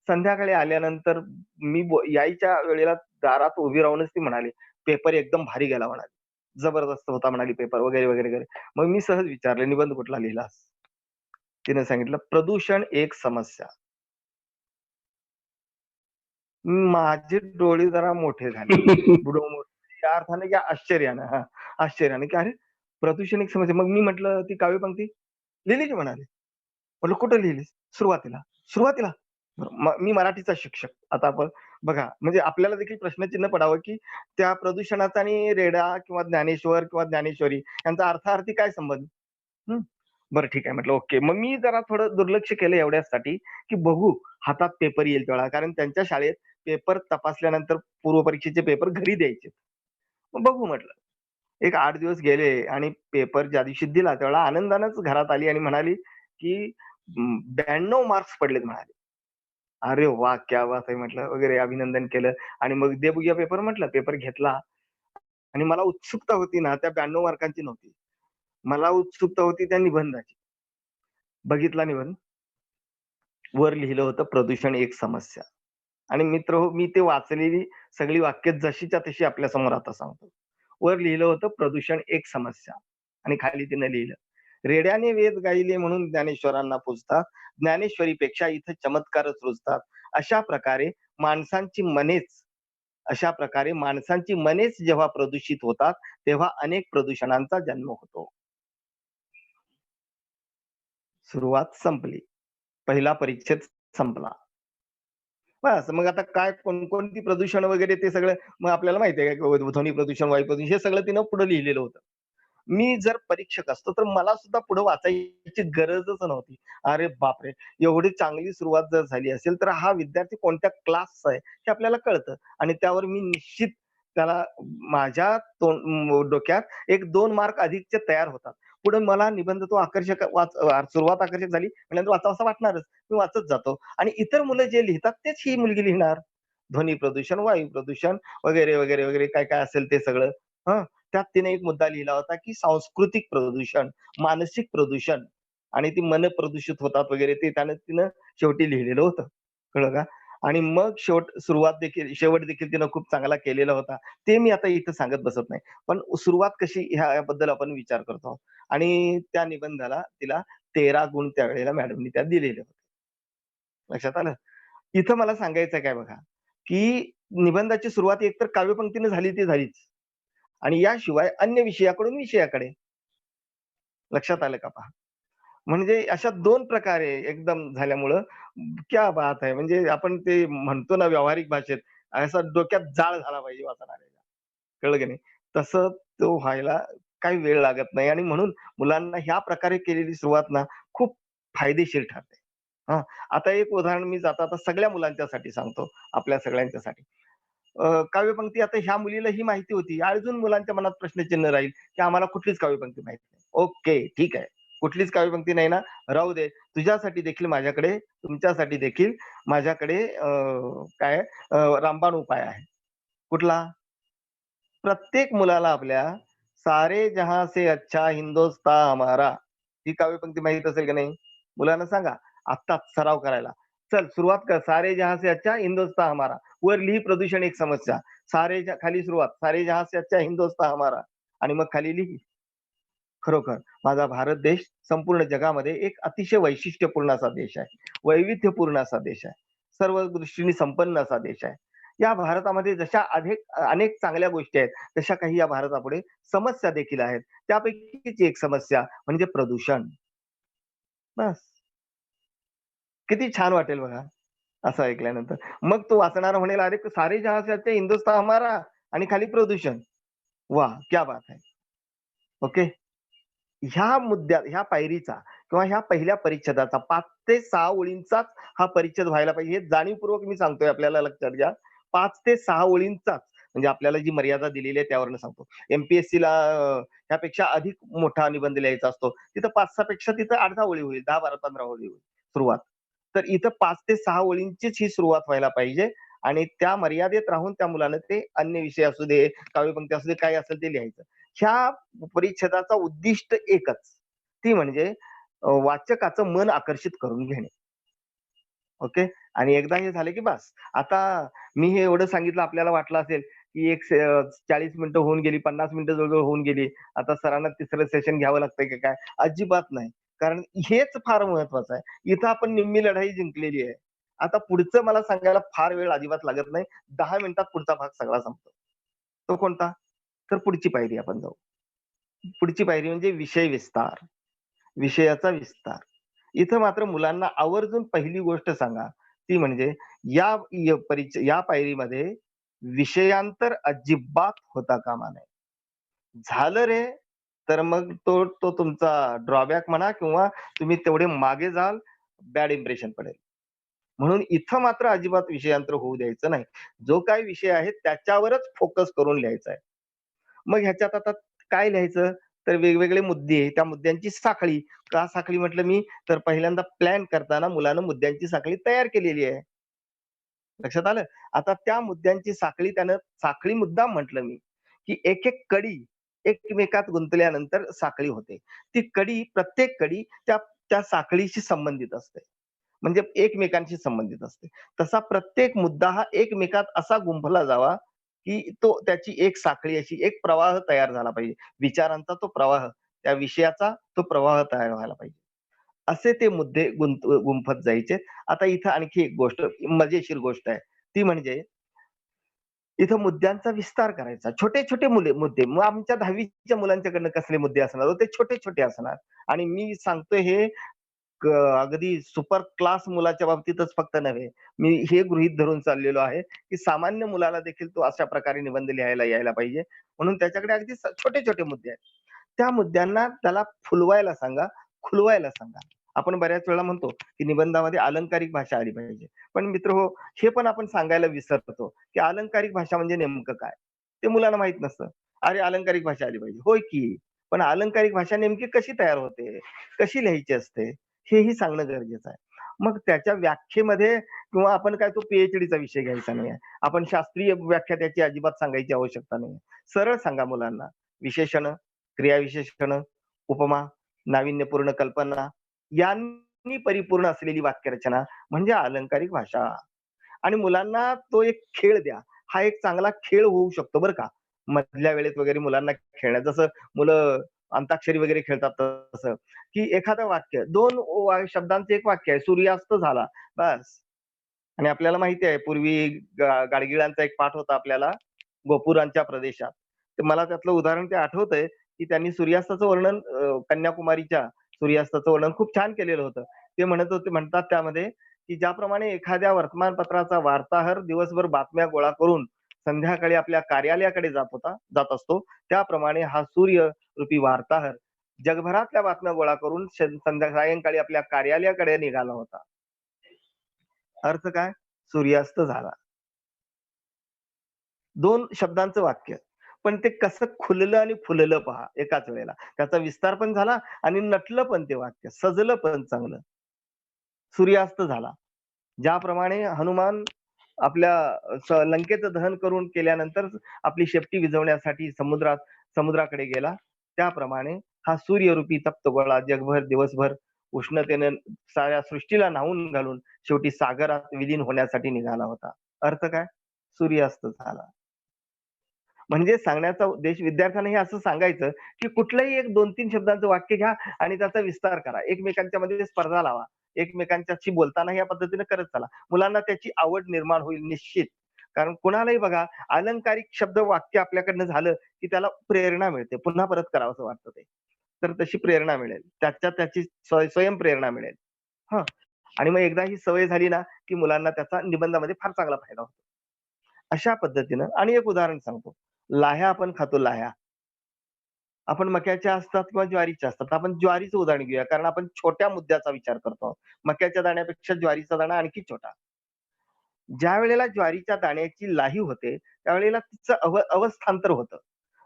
संध्याकाळी आल्यानंतर मी यायच्या वेळेला दारात उभी राहूनच ती म्हणाली, "पेपर एकदम भारी गेला" म्हणाली. "जबरदस्त होता" म्हणाली पेपर वगैरे, वगैरे, वगैरे. मग मी सहज विचारलं, "निबंध कुठला लिहिलास?" तिने सांगितलं, "प्रदूषण एक समस्या." माझे डोळे जरा मोठे झाले. या अर्थाने की आश्चर्यानं हां, आश्चर्याने की "अरे, प्रदूषण एक समस्या." मग मी म्हटलं, "ती काव्यपंक्ती लिहिली की?" म्हणाले. म्हटलं, "कुठे लिहिलीस?" "सुरुवातीला." "सुरुवातीला?" मी मराठीचा शिक्षक. आता आपण बघा, म्हणजे आपल्याला देखील प्रश्नचिन्ह पडावं, की त्या प्रदूषणाचा आणि रेडा किंवा ज्ञानेश्वर किंवा ज्ञानेश्वरी यांचा अर्थार्थी काय संबंध? हं. बरं ठीक आहे म्हटलं ओके. मग मी जरा थोडं दुर्लक्ष केलं एवढ्यासाठी, की बघू हातात पेपर येईल तेवढा. कारण त्यांच्या शाळेत पेपर तपासल्यानंतर पूर्व परीक्षेचे पेपर घरी द्यायचे. मग बघू म्हटलं. एक 8 दिवस गेले आणि पेपर ज्या दिवशी दिला त्यावेळेला आनंदानेच घरात आली आणि म्हणाली, की 92 मार्क्स पडलेत म्हणाली. अरे वाह! क्या बात है! म्हटलं वगैरे अभिनंदन केलं आणि मग दे बघूया पेपर म्हटलं. पेपर घेतला आणि मला उत्सुकता होती ना त्या 92 मार्कांची नव्हती. मला उत्सुकता होती त्या निबंधाची. बघितला निबंध. वर लिहिलं होतं प्रदूषण एक समस्या आणि मित्रहो मी ते वाचलेली सगळी वाक्य जशीच्या तशी आपल्यासमोर आता सांगतो. वर लिहिलं होतं प्रदूषण एक समस्या आणि खाली तिनं लिहिलं, "रेड्याने वेद गायले म्हणून ज्ञानेश्वरांना पूजतात. ज्ञानेश्वरीपेक्षा इथं चमत्कारच रुजतात." अशा प्रकारे माणसांची मनेच अशा प्रकारे माणसांची मनेच जेव्हा प्रदूषित होतात, तेव्हा अनेक प्रदूषणांचा जन्म होतो. सुरुवात संपली. पहिला परिच्छेद संपला. बस मग आता काय कोणकोणती प्रदूषण वगैरे ते सगळं मग आपल्याला माहिती आहे का ध्वनी प्रदूषण, वायू प्रदूषण हे सगळं तिनं पुढे लिहिलेलं होतं. मी जर परीक्षक असतो, तर मला सुद्धा पुढे वाचायची गरजच नव्हती. अरे बापरे! एवढी चांगली सुरुवात जर झाली असेल, तर हा विद्यार्थी कोणत्या क्लासचा आहे, हे आपल्याला कळतं आणि त्यावर मी निश्चित त्याला माझ्या डोक्यात एक 2 मार्क अधिकचे तयार होतात. पुढे मला निबंध तो आकर्षक सुरुवात आकर्षक झाली म्हणजे वाचावंसं वाटणारच. मी वाचत जातो आणि इतर मुलं जे लिहितात तेच ही मुलगी लिहिणार. ध्वनी प्रदूषण, वायू प्रदूषण वगैरे, वगैरे, वगैरे काय-काय असेल ते सगळं. हं. त्यात तिने एक मुद्दा लिहिला होता, की सांस्कृतिक प्रदूषण, मानसिक प्रदूषण आणि ती मन प्रदूषित होतात वगैरे ते तिनं शेवटी लिहिलेलं होतं. कळलं का? आणि मग शेवट देखील तिनं खूप चांगला केलेला होता. ते मी आता इथं सांगत बसत नाही. पण सुरुवात कशी ह्याबद्दल आपण विचार करतो आहोत. आणि त्या निबंधाला तिला 13 गुण त्यावेळेला मॅडमनी त्यात दिलेले होते. लक्षात आलं? इथं मला सांगायचंय काय बघा, की निबंधाची सुरुवात एकतर काव्यपंक्तीने झाली ती झालीच आणि याशिवाय अन्य विषयाकडून विषयाकडे. लक्षात आलं का पहा? म्हणजे अशा 2 प्रकारे एकदम झाल्यामुळं क्या बात है! म्हणजे आपण ते म्हणतो ना व्यावहारिक भाषेत, असा डोक्यात जाळ झाला पाहिजे वाचणाऱ्याच्या. कळलं की नाही? तसं तो व्हायला काही वेळ लागत नाही आणि म्हणून मुलांना ह्या प्रकारे केलेली सुरुवात ना खूप फायदेशीर ठरते. हां, आता एक उदाहरण मी जाता सगळ्या मुलांच्यासाठी सांगतो, आपल्या सगळ्यांच्यासाठी. काव्यपंक्ती आता ह्या मुलीला ही माहिती होती. अजून मुलांच्या मनात प्रश्नचिन्ह राहील, की आम्हाला कुठलीच काव्यपंक्ती माहीत नाही. ओके, ठीक आहे. कुठलीच काव्यपंक्ती नाही ना, राहू दे. तुझ्यासाठी देखील माझ्याकडे, तुमच्यासाठी देखील माझ्याकडे काय रामबाण उपाय आहे. कुठला? प्रत्येक मुलाला आपल्या सारे जहां से अच्छा हिंदुस्तान हमारा ही काव्यपंक्ती माहीत असेल का नाही? मुलांना सांगा आत्ताच सराव करायला. चल सुरुवात कर. सारे जहां से अच्छा हिंदुस्तान हमारा. वर लिही प्रदूषण एक समस्या. खाली सुरुवात. सारे जहां से अच्छा हिंदुस्तान हमारा आणि मग खाली लिही. खरोखर माझा भारत देश संपूर्ण जगामध्ये एक अतिशय वैशिष्ट्यपूर्ण असा देश आहे. वैविध्यपूर्ण असा देश आहे. सर्व दृष्टीने संपन्न असा देश आहे. या भारतामध्ये जशा अनेक चांगल्या गोष्टी आहेत, तशा काही या भारतापुढे समस्या देखील आहेत. त्यापैकीच एक समस्या म्हणजे प्रदूषण. बस. किती छान वाटेल बघा, असं ऐकल्यानंतर. मग तो वाचणारा म्हणेल, "अरे सारे जहां से अच्छा हिंदुस्तान हमारा" आणि खाली प्रदूषण. वाह! क्या बात है! ओके. ह्या पायरीचा किंवा ह्या पहिल्या परिच्छेदाचा 5 ते 6 ओळींचाच हा परिच्छेद व्हायला पाहिजे. हे जाणीवपूर्वक मी सांगतोय आपल्याला लक्षात घ्या. 5 ते 6 ओळींचाच म्हणजे आपल्याला जी मर्यादा दिलेली आहे त्यावरून सांगतो. एम-पी-एस-सीला ह्यापेक्षा अधिक मोठा निबंध लिहायचा असतो. तिथं 5-6 पेक्षा तिथं 8-10 ओळी होईल. 10, 12, 15 ओळी होईल सुरुवात. तर इथं 5 ते 6 ओळींचीच ही सुरुवात व्हायला पाहिजे आणि त्या मर्यादेत राहून त्या मुलानं ते अन्य विषय असू दे, काव्यपंक्ती असू दे, काय असेल ते लिहायचं. ह्या परिच्छेदाचा उद्दिष्ट एकच, ती म्हणजे वाचकाचं मन आकर्षित करून घेणे. ओके. आणि एकदा हे झालं की बास. आता मी हे एवढं सांगितलं आपल्याला वाटलं असेल, की 40 मिनिटं होऊन गेली, 50 मिनिटं जवळ-जवळ होऊन गेली. आता सरांना तिसरं सेशन घ्यावं लागतंय की काय? अजिबात नाही. कारण हेच फार महत्वाचं आहे. इथं आपण निम्मी लढाई जिंकलेली आहे. आता पुढचं मला सांगायला फार वेळ अजिबात लागत नाही. 10 मिनिटात पुढचा भाग सगळा संपतो. तो कोणता? तर पुढची पायरी आपण जाऊ. पुढची पायरी म्हणजे विषय विस्तार. विषयाचा विस्तार. इथं मात्र मुलांना आवर्जून पहिली गोष्ट सांगा, ती म्हणजे या पायरीमध्ये विषयांतर अजिबात होता कामा नये. झालं रे, तर मग तो तो तुमचा ड्रॉबॅक म्हणा किंवा तुम्ही तेवढे मागे जाल, बॅड इम्प्रेशन पडेल. म्हणून इथं मात्र अजिबात विषयांतर होऊ द्यायचं नाही. जो काही विषय आहे त्याच्यावरच फोकस करून लिहायचा आहे. मग ह्याच्यात आता काय लिहायचं? तर वेगवेगळे मुद्दे, त्या मुद्द्यांची साखळी. का साखळी म्हटलं मी? तर पहिल्यांदा प्लॅन करताना मुलानं मुद्द्यांची साखळी तयार केलेली आहे. लक्षात आलं? आता त्या मुद्द्यांची साखळी त्यानं साखळी मुद्दाम म्हटलं मी, की एक-एक कडी एकमेकात गुंतल्यानंतर साखळी होते. ती प्रत्येक कडी त्या त्या साखळीशी संबंधित असते. म्हणजे एकमेकांशी संबंधित असते. तसा प्रत्येक मुद्दा हा एकमेकात असा गुंफला जावा, की तो त्याची एक साखळी अशी एक प्रवाह तयार झाला पाहिजे. विचारांचा तो प्रवाह, त्या विषयाचा तो प्रवाह तयार व्हायला पाहिजे. असे ते मुद्दे गुंफत जायचे. आता इथं आणखी एक गोष्ट मजेशीर गोष्ट आहे. ती म्हणजे इथं मुद्द्यांचा विस्तार करायचा. छोटे-छोटे मुद्दे. मग आमच्या 10वीच्या मुलांच्याकडनं कसले मुद्दे असणार हो? ते छोटे-छोटे असणार आणि मी सांगतोय हे क अगदी सुपर क्लास मुलाच्या बाबतीतच फक्त नव्हे. मी हे गृहीत धरून चाललेलो आहे, की सामान्य मुलाला देखील तो अशा प्रकारे निबंध लिहायला यायला पाहिजे. म्हणून त्याच्याकडे अगदी छोटे-छोटे मुद्दे आहेत. त्या मुद्द्यांना त्याला फुलवायला सांगा, खुलवायला सांगा. आपण बऱ्याच वेळा म्हणतो, की निबंधामध्ये अलंकारिक भाषा आली पाहिजे. पण मित्रहो, हे पण आपण सांगायला विसरतो, की अलंकारिक भाषा म्हणजे नेमकं काय? ते मुलांना माहीत नसतं. अरे, अलंकारिक भाषा आली पाहिजे. होय की. पण अलंकारिक भाषा नेमकी कशी तयार होते? कशी लिहायची असते? हेही सांगणं गरजेचं आहे. मग त्याच्या व्याख्येमध्ये किंवा आपण काय तो पी-एच-डीचा विषय घ्यायचा नाहीये. आपण शास्त्रीय व्याख्या त्याची अजिबात सांगायची आवश्यकता नाहीये. सरळ सांगा मुलांना. विशेषणं, क्रियाविशेषणं, उपमा, नाविन्यपूर्ण कल्पना यांनी परिपूर्ण असलेली वाक्यरचना म्हणजे अलंकारिक भाषा. आणि मुलांना तो एक खेळ द्या. हा एक चांगला खेळ होऊ शकतो बरं का. मधल्या वेळेत वगैरे मुलांना खेळण्यात जसं मुलं अंताक्षरी वगैरे खेळतात तसं, की एखादं वाक्य 2 शब्दांचं एक वाक्य आहे, सूर्यास्त झाला, बस. आणि आपल्याला माहिती आहे पूर्वी गाडगिळांचा एक पाठ होता आपल्याला, गोपुरांच्या प्रदेशात. तर मला त्यातलं उदाहरण ते आठवतंय, की त्यांनी सूर्यास्ताचं वर्णन कन्याकुमारीच्या सूर्यास्ताचं वर्णन खूप छान केलेलं होतं. ते म्हणतात त्यामध्ये, की ज्याप्रमाणे एखाद्या वर्तमानपत्राचा वार्ताहर दिवसभर बातम्या गोळा करून संध्याकाळी आपल्या कार्यालयाकडे जात असतो, त्याप्रमाणे हा सूर्यरूपी वार्ताहर जगभरातल्या बातम्या गोळा करून सायंकाळी आपल्या कार्यालयाकडे निघाला होता. अर्थ काय? सूर्यास्त झाला. 2 शब्दांचं वाक्य. पण ते कसं खुललं आणि फुललं पहा एकाच वेळेला. त्याचा विस्तार पण झाला आणि नटलं पण ते वाक्य, सजलं पण चांगलं. सूर्यास्त झाला. ज्याप्रमाणे हनुमान आपल्या लंकेचं दहन करून केल्यानंतर आपली शेपटी विझवण्यासाठी समुद्राकडे गेला. त्याप्रमाणे हा सूर्यरूपी तप्तगोळा जगभर दिवसभर उष्णतेनं साऱ्या सृष्टीला न्हावून घालून शेवटी सागरात विलीन होण्यासाठी निघाला होता. अर्थ काय? सूर्यास्त झाला. म्हणजे सांगण्याचा उद्देश विद्यार्थ्यांना हे असं सांगायचं, की कुठलंही एक 2-3 शब्दांचं वाक्य घ्या आणि त्याचा विस्तार करा. एकमेकांच्या मध्ये स्पर्धा लावा. एकमेकांच्याशी बोलताना या पद्धतीने करत चला. मुलांना त्याची आवड निर्माण होईल निश्चित. कारण कुणालाही बघा अलंकारिक शब्द वाक्य आपल्याकडनं झालं, की त्याला प्रेरणा मिळते. पुन्हा परत करावंसं वाटतं ते. तर तशी प्रेरणा मिळेल. त्याची स्वयंप्रेरणा मिळेल. हं. आणि मग एकदा ही सवय झाली ना, की मुलांना त्याचा निबंधामध्ये फार चांगला फायदा होतो. अशा पद्धतीनं आणि एक उदाहरण सांगतो. लाह्या आपण खातो लाह्या. आपण मक्याच्या असतात किंवा ज्वारीच्या असतात. आपण ज्वारीचं उदाहरण घेऊया, कारण आपण छोट्या मुद्द्याचा विचार करतो आहोत. मक्याच्या दाण्यापेक्षा ज्वारीचा दाणा आणखी छोटा. ज्यावेळेला ज्वारीच्या दाण्याची लाही होते, त्यावेळेला तिचं अवस्थांतर होतं.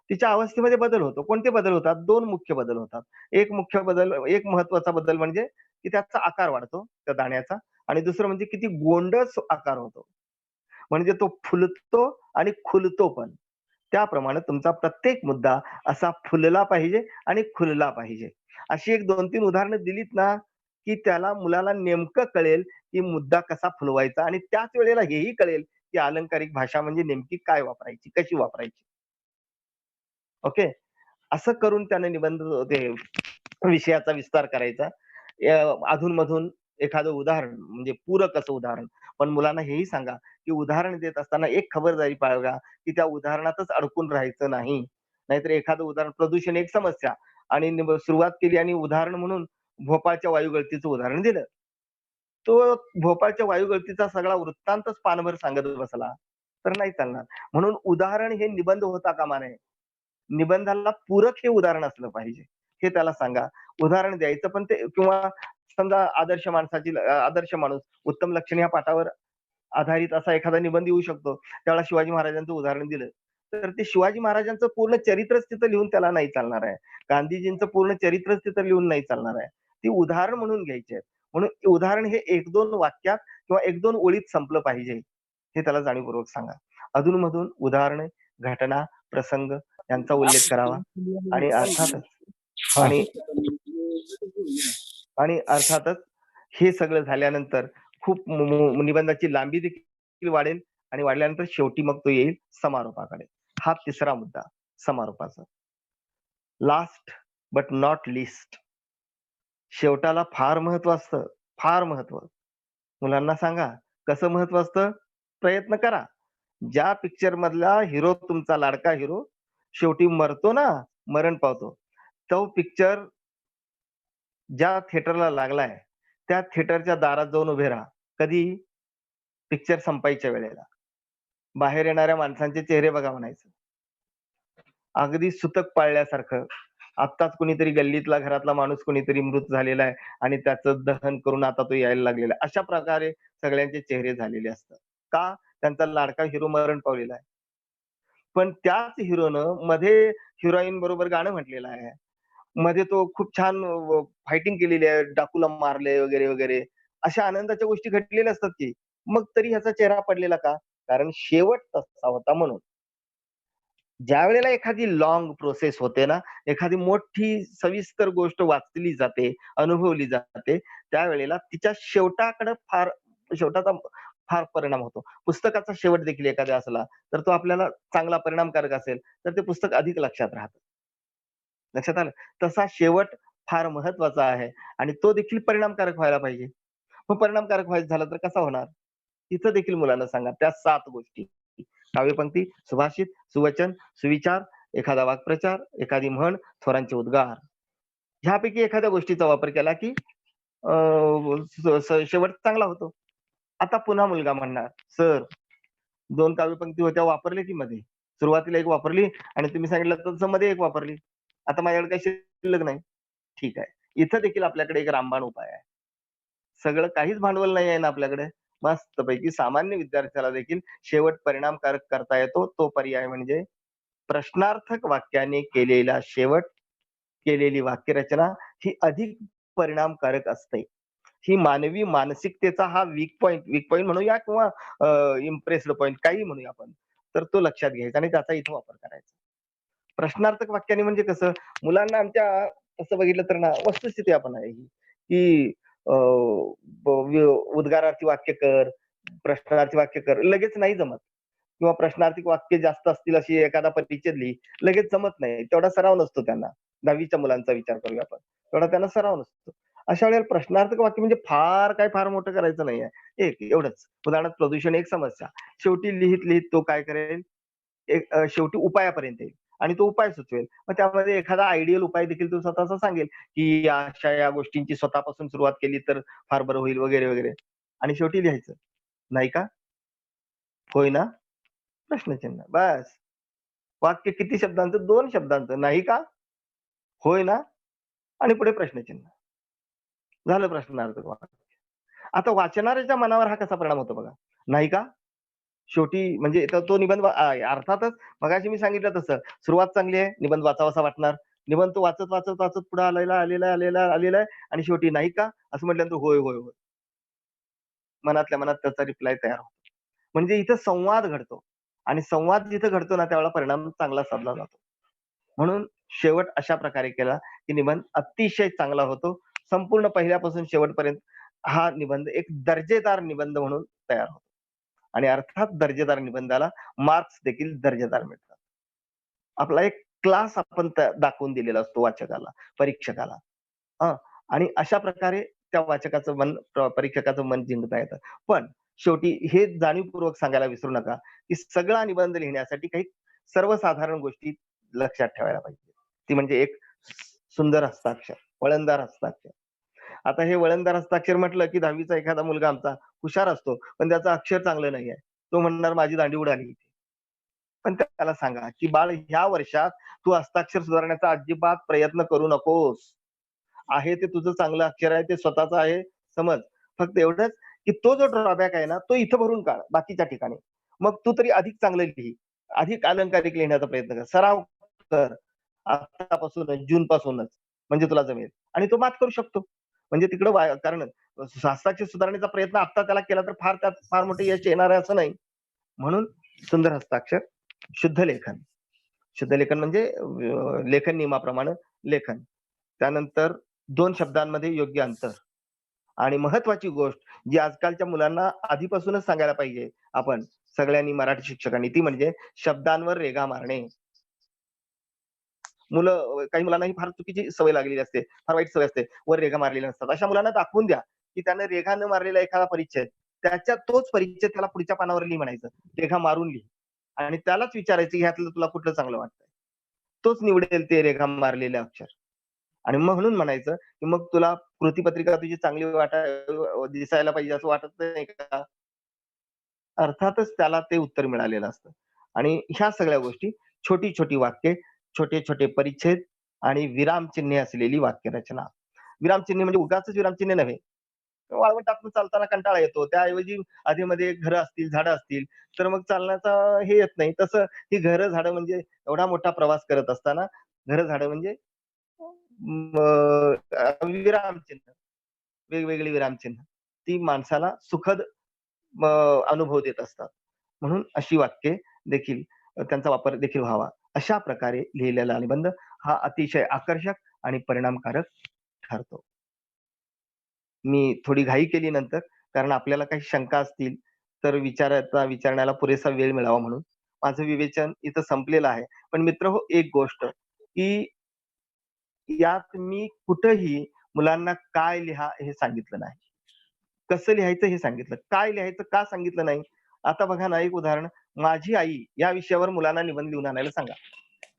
तिच्या अवस्थेमध्ये बदल होतो. कोणते बदल होतात? 2 मुख्य बदल होतात. एक महत्त्वाचा बदल म्हणजे की त्याचा आकार वाढतो, त्या दाण्याचा आणि दुसरं म्हणजे किती गोंडस आकार होतो. म्हणजे तो फुलतो आणि खुलतो पण. त्याप्रमाणे तुमचा प्रत्येक मुद्दा असा फुलला पाहिजे आणि खुलला पाहिजे. अशी एक 2-3 उदाहरणं दिलीत ना, की त्याला मुलाला नेमकं कळेल, की मुद्दा कसा फुलवायचा आणि त्याच वेळेला हेही कळेल, की अलंकारिक भाषा म्हणजे नेमकी काय वापरायची, कशी वापरायची. ओके. असं करून त्याने निबंध ते विषयाचा विस्तार करायचा. अधून-मधून एखादं उदाहरण म्हणजे पूरक असं उदाहरण. पण मुलांना हेही सांगा, की उदाहरण देत असताना एक खबरदारी बाळगा, की त्या उदाहरणातच अडकून राहायचं नाही. नाहीतर एखादं उदाहरण प्रदूषण एक समस्या आणि सुरुवात केली आणि उदाहरण म्हणून भोपाळच्या वायुगळतीचं उदाहरण दिलं. तो भोपाळच्या वायुगळतीचा सगळा वृत्तांतच पानभर सांगत बसला, तर नाही चालणार. म्हणून उदाहरण हे निबंध होता कामा नये. निबंधाला पूरक हे उदाहरण असलं पाहिजे. हे त्याला सांगा. उदाहरण द्यायचं पण ते किंवा समजा आदर्श माणूस, उत्तम लक्षण या पाठावर आधारित असा एखादा निबंध येऊ शकतो. त्यावेळेला शिवाजी महाराजांचं उदाहरण दिलं. तर ते शिवाजी महाराजांचं पूर्ण चरित्रच तिथं लिहून त्याला नाही चालणार आहे. गांधीजींचं पूर्ण चरित्रच तिथं लिहून नाही चालणार आहे. ती उदाहरण म्हणून घ्यायची आहेत. म्हणून उदाहरण हे 1-2 वाक्यात किंवा 1-2 ओळीत संपलं पाहिजे. हे त्याला जाणीवपूर्वक सांगा. अधून-मधून उदाहरणे, घटना, प्रसंग यांचा उल्लेख करावा आणि अर्थातच हां. आणि आणि अर्थातच हे सगळं झाल्यानंतर खूप निबंधाची लांबी देखील वाढेल आणि वाढल्यानंतर शेवटी मग तो येईल समारोपाकडे. हा तिसरा मुद्दा समारोपाचा. Last but not least. शेवटाला फार महत्व असतं, फार महत्व. मुलांना सांगा कसं महत्व असतं? प्रयत्न करा. ज्या पिक्चर मधला हिरो तुमचा लाडका हिरो शेवटी मरतो ना, मरण पावतो. तो पिक्चर ज्या थिएटरला लागलाय, त्या थिएटरच्या दारात जाऊन उभे राहा. कधी? पिक्चर संपायच्या वेळेला. बाहेर येणाऱ्या माणसांचे चेहरे बघा म्हणायचं. अगदी सुतक पाळल्यासारखं. आत्ताच कुणीतरी गल्लीतला घरातला माणूस कुणीतरी मृत झालेला आहे आणि त्याचं दहन करून आता तो यायला लागलेला आहे. अशा प्रकारे सगळ्यांचे चेहरे झालेले असतात. का? त्यांचा लाडका हिरो मरण पावलेला आहे. पण त्याच हिरोनं मध्ये हिरोईन बरोबर गाणं म्हटलेलं आहे. मध्ये तो खूप छान फायटिंग केलेली आहे, डाकूला मारले वगैरे, वगैरे. अशा आनंदाच्या गोष्टी घडलेल्या असतात की. मग तरी ह्याचा चेहरा पडलेला का? कारण शेवट तसा होता म्हणून. ज्यावेळेला एखादी लाँग प्रोसेस होते ना, एखादी मोठी सविस्तर गोष्ट वाचली जाते, अनुभवली जाते, त्यावेळेला तिच्या शेवटाचा फार परिणाम होतो. पुस्तकाचा शेवट देखील एखादा असला, तर तो आपल्याला चांगला परिणामकारक असेल, तर ते पुस्तक अधिक लक्षात राहतं. लक्षात आलं? तसा शेवट फार महत्वाचा आहे आणि तो देखील परिणामकारक व्हायला पाहिजे. मग परिणामकारक व्हायचं झालं तर कसा होणार? तिथं देखील मुलांना सांगा त्या 7 गोष्टी. काव्यपंक्ती, सुभाषित, सुवचन, सुविचार, एखादा वाक्प्रचार, एखादी म्हण, थोरांचे उद्गार. ह्यापैकी एखाद्या गोष्टीचा वापर केला की अ, शेवट चांगला होतो. आता पुन्हा मुलगा म्हणणार, "सर 2 काव्यपंक्ती होत्या वापरल्या की मध्ये. सुरुवातीला 1 वापरली आणि तुम्ही सांगितलं तसं मध्ये 1 वापरली. आता माझ्याकडे काही शिल्लक नाही." ठीक आहे. इथं देखील आपल्याकडे एक रामबाण उपाय आहे. सगळं काहीच भांडवल नाही आहे ना आपल्याकडे. मस्तपैकी सामान्य विद्यार्थ्याला देखील शेवट परिणामकारक करता येतो. तो पर्याय म्हणजे प्रश्नार्थक वाक्याने केलेला शेवट, केलेली वाक्यरचना ही अधिक परिणामकारक असते. ही मानवी मानसिकतेचा हा वीक पॉइंट म्हणूया किंवा इम्प्रेस्ड पॉइंट काहीही म्हणूया आपण. तर तो लक्षात घ्यायचा आणि त्याचा इथे वापर करायचा. प्रश्नार्थक वाक्याने म्हणजे कसं, मुलांना आमच्या तसं बघितलं तर ना वस्तुस्थिती आपण आहे ही, की अ, ब व्य उद्गारार्थी वाक्य कर, प्रश्नार्थी वाक्य कर, लगेच नाही जमत किंवा प्रश्नार्थी वाक्य जास्त असतील अशी एखादा परिच्छेद लिही, लगेच जमत नाही. तेवढा सराव नसतो त्यांना. 10वीच्या मुलांचा विचार करूया आपण. तेवढा त्यांना सराव नसतो. अशा वेळेला प्रश्नार्थक वाक्य म्हणजे फार मोठं करायचं नाहीये. एक एवढंच. उदाहरणार्थ प्रदूषण एक समस्या. शेवटी लिहीत-लिहीत तो काय करेल, शेवटी उपायापर्यंत येईल आणि तो उपाय सुचवेल. मग त्यामध्ये एखादा आयडियल उपाय देखील तो स्वतःचा सांगेल, की या गोष्टींची स्वतःपासून सुरुवात केली तर फार बरं होईल वगैरे, वगैरे. आणि शेवटी लिहायचं. नाही का? होय ना? प्रश्नचिन्ह. बस. वाक्य किती शब्दांचं? 2 शब्दांचं. नाही का? होय ना? आणि पुढे प्रश्नचिन्ह. झालं प्रश्नार्थक वाक्य. आता वाचणाऱ्याच्या मनावर हा कसा परिणाम होतो बघा. नाही का? शेवटी म्हणजे तो निबंध अर्थातच मगाशी मी सांगितलं तसं सुरुवात चांगली आहे, निबंध वाचावासा वाटणार. निबंध तो वाचत, वाचत, वाचत पुढे आलेला आहे आणि शेवटी नाही का? असं म्हटल्यानंतर होय, होय, होय. मनातल्या मनात त्याचा रिप्लाय तयार होतो. म्हणजे इथं संवाद घडतो आणि संवाद जिथं घडतो ना, त्यावेळेला परिणाम चांगला साधला जातो. म्हणून शेवट अशा प्रकारे केला, की निबंध अतिशय चांगला होतो. संपूर्ण पहिल्यापासून शेवटपर्यंत हा निबंध एक दर्जेदार निबंध म्हणून तयार होतो. आणि अर्थात दर्जेदार निबंधाला मार्क्स देखील दर्जेदार मिळतात. आपला एक क्लास आपण दाखवून दिलेला असतो वाचकाला, परीक्षकाला. हां. आणि अशा प्रकारे त्या वाचकाचं मन परीक्षकाचं मन जिंकता येतं. पण शेवटी हे जाणीवपूर्वक सांगायला विसरू नका, की सगळा निबंध लिहिण्यासाठी काही सर्वसाधारण गोष्टी लक्षात ठेवायला पाहिजे. ती म्हणजे एक सुंदर हस्ताक्षर, वळणदार हस्ताक्षर. आता हे वळणदार हस्ताक्षर म्हटलं, की 10वीचा एखादा मुलगा आमचा हुशार असतो, पण त्याचं अक्षर चांगलं नाहीये. तो म्हणणार माझी दांडी उडाली. पण त्याला सांगा, की "बाळ ह्या वर्षात तू हस्ताक्षर सुधारण्याचा अजिबात प्रयत्न करू नकोस. आहे ते तुझं चांगलं अक्षर आहे, ते स्वतःचं आहे समज. फक्त एवढंच, की तो जो ड्रॉबॅक आहे ना, तो इथं भरून काढ बाकीच्या ठिकाणी. मग तू तरी अधिक चांगलं लिही. अधिक अलंकारिक लिहिण्याचा प्रयत्न कर. सराव कर. आतापासूनच, जूनपासूनच. म्हणजे तुला जमेल आणि तो मात करू शकतो. म्हणजे तिकडं कारण हस्ताक्षर सुधारण्याचा प्रयत्न आत्ता त्याला केला तर त्यात फार मोठं यश येणार आहे असं नाही. म्हणून सुंदर हस्ताक्षर, शुद्ध लेखन. शुद्ध लेखन म्हणजे लेखन नियमाप्रमाणे लेखन. त्यानंतर 2 शब्दांमध्ये योग्य अंतर आणि महत्त्वाची गोष्ट जी आजकालच्या मुलांना आधीपासूनच सांगायला पाहिजे आपण सगळ्यांनी मराठी शिक्षकांनी, ती म्हणजे शब्दांवर रेघा मारणे. काही मुलांना ही फार चुकीची सवय लागलेली असते. फार वाईट सवय असते. वर रेघा मारलेल्या नसतात. अशा मुलांना दाखवून द्या, की त्याने रेघा न मारलेला एखादा परिच्छेद, तोच परिच्छेद त्याला पुढच्या पानावर लिही म्हणायचं. रेघा मारून लिही आणि त्यालाच विचारायचं, की ह्यातलं तुला कुठलं चांगलं वाटतंय. तोच निवडेल ते रेघा मारलेले अक्षर आणि मग म्हणून म्हणायचं, की मग तुला कृतीपत्रिका तुझी चांगली दिसायला पाहिजे असं वाटत नाही का? अर्थातच त्याला ते उत्तर मिळालेलं असतं. आणि ह्या सगळ्या गोष्टी छोटी-छोटी वाक्ये, छोटे-छोटे परिच्छेद आणि विरामचिन्हे असलेली वाक्यरचना. विरामचिन्हे म्हणजे उगाचच विरामचिन्हे नव्हे. वाळवंटातून चालताना कंटाळा येतो. त्याऐवजी आधीमध्ये घरं असतील, झाडं असतील, तर मग चालण्याचा हे येत नाही. तसं ही घरं, झाडं म्हणजे एवढा मोठा प्रवास करत असताना घरं, झाडं म्हणजे विरामचिन्ह, वेगवेगळी विरामचिन्ह. ती माणसाला सुखद अ, अनुभव देत असतात. म्हणून अशी वाक्ये देखील त्यांचा वापर देखील व्हावा. अशा प्रकारे लिहिलेला निबंध हा अतिशय आकर्षक आणि परिणामकारक ठरतो. मी थोडी घाई केली नंतर, कारण आपल्याला काही शंका असतील, तर विचारण्याला पुरेसा वेळ मिळावा म्हणून. माझं विवेचन इथं संपलेलं आहे. पण मित्रहो, एक गोष्ट, की यात मी कुठंही मुलांना काय लिहा हे सांगितलं नाही. कसं लिहायचं हे सांगितलं. काय लिहायचं का सांगितलं नाही? आता बघा ना, एक उदाहरण, माझी आई या विषयावर मुलांना निबंध लिहून आणायला सांगा.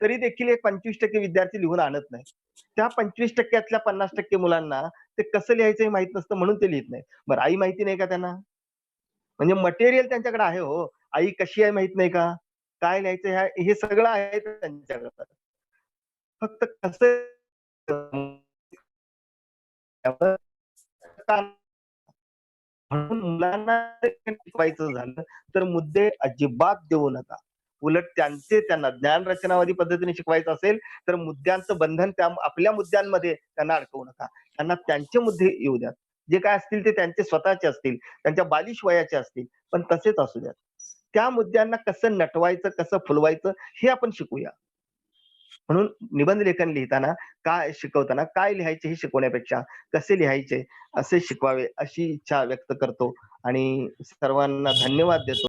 तरी देखील एक 25% विद्यार्थी लिहून आणत नाही. त्या 25% तल्या 50% मुलांना ते कसं लिहायचं हे माहीत नसतं म्हणून ते लिहीत नाहीत. बरं, आई माहिती नाही का त्यांना? म्हणजे मटेरियल त्यांच्याकडे आहे हो. आई कशी आहे माहीत नाही का? काय लिहायचं हे सगळं आहे त्यांच्याकडं. फक्त कसं म्हणून मुलांना शिकवायचं झालं, तर मुद्दे अजिबात देऊ नका. उलट त्यांना ज्ञान रचनावादी पद्धतीने शिकवायचं असेल, तर मुद्द्यांचं बंधन आपल्या मुद्द्यांमध्ये त्यांना अडकवू नका. त्यांना त्यांचे मुद्दे येऊ द्या. जे काय असतील ते त्यांचे स्वतःचे असतील, त्यांच्या बालिश वयाचे असतील, पण तसेच असू द्यात. त्या मुद्द्यांना कसं नटवायचं, कसं फुलवायचं हे आपण शिकूया. म्हणून निबंध लेखन लिहिताना, शिकवताना काय लिहायचे हे शिकवण्यापेक्षा कसे लिहायचे असे शिकवावे अशी इच्छा व्यक्त करतो आणि सर्वांना धन्यवाद देतो.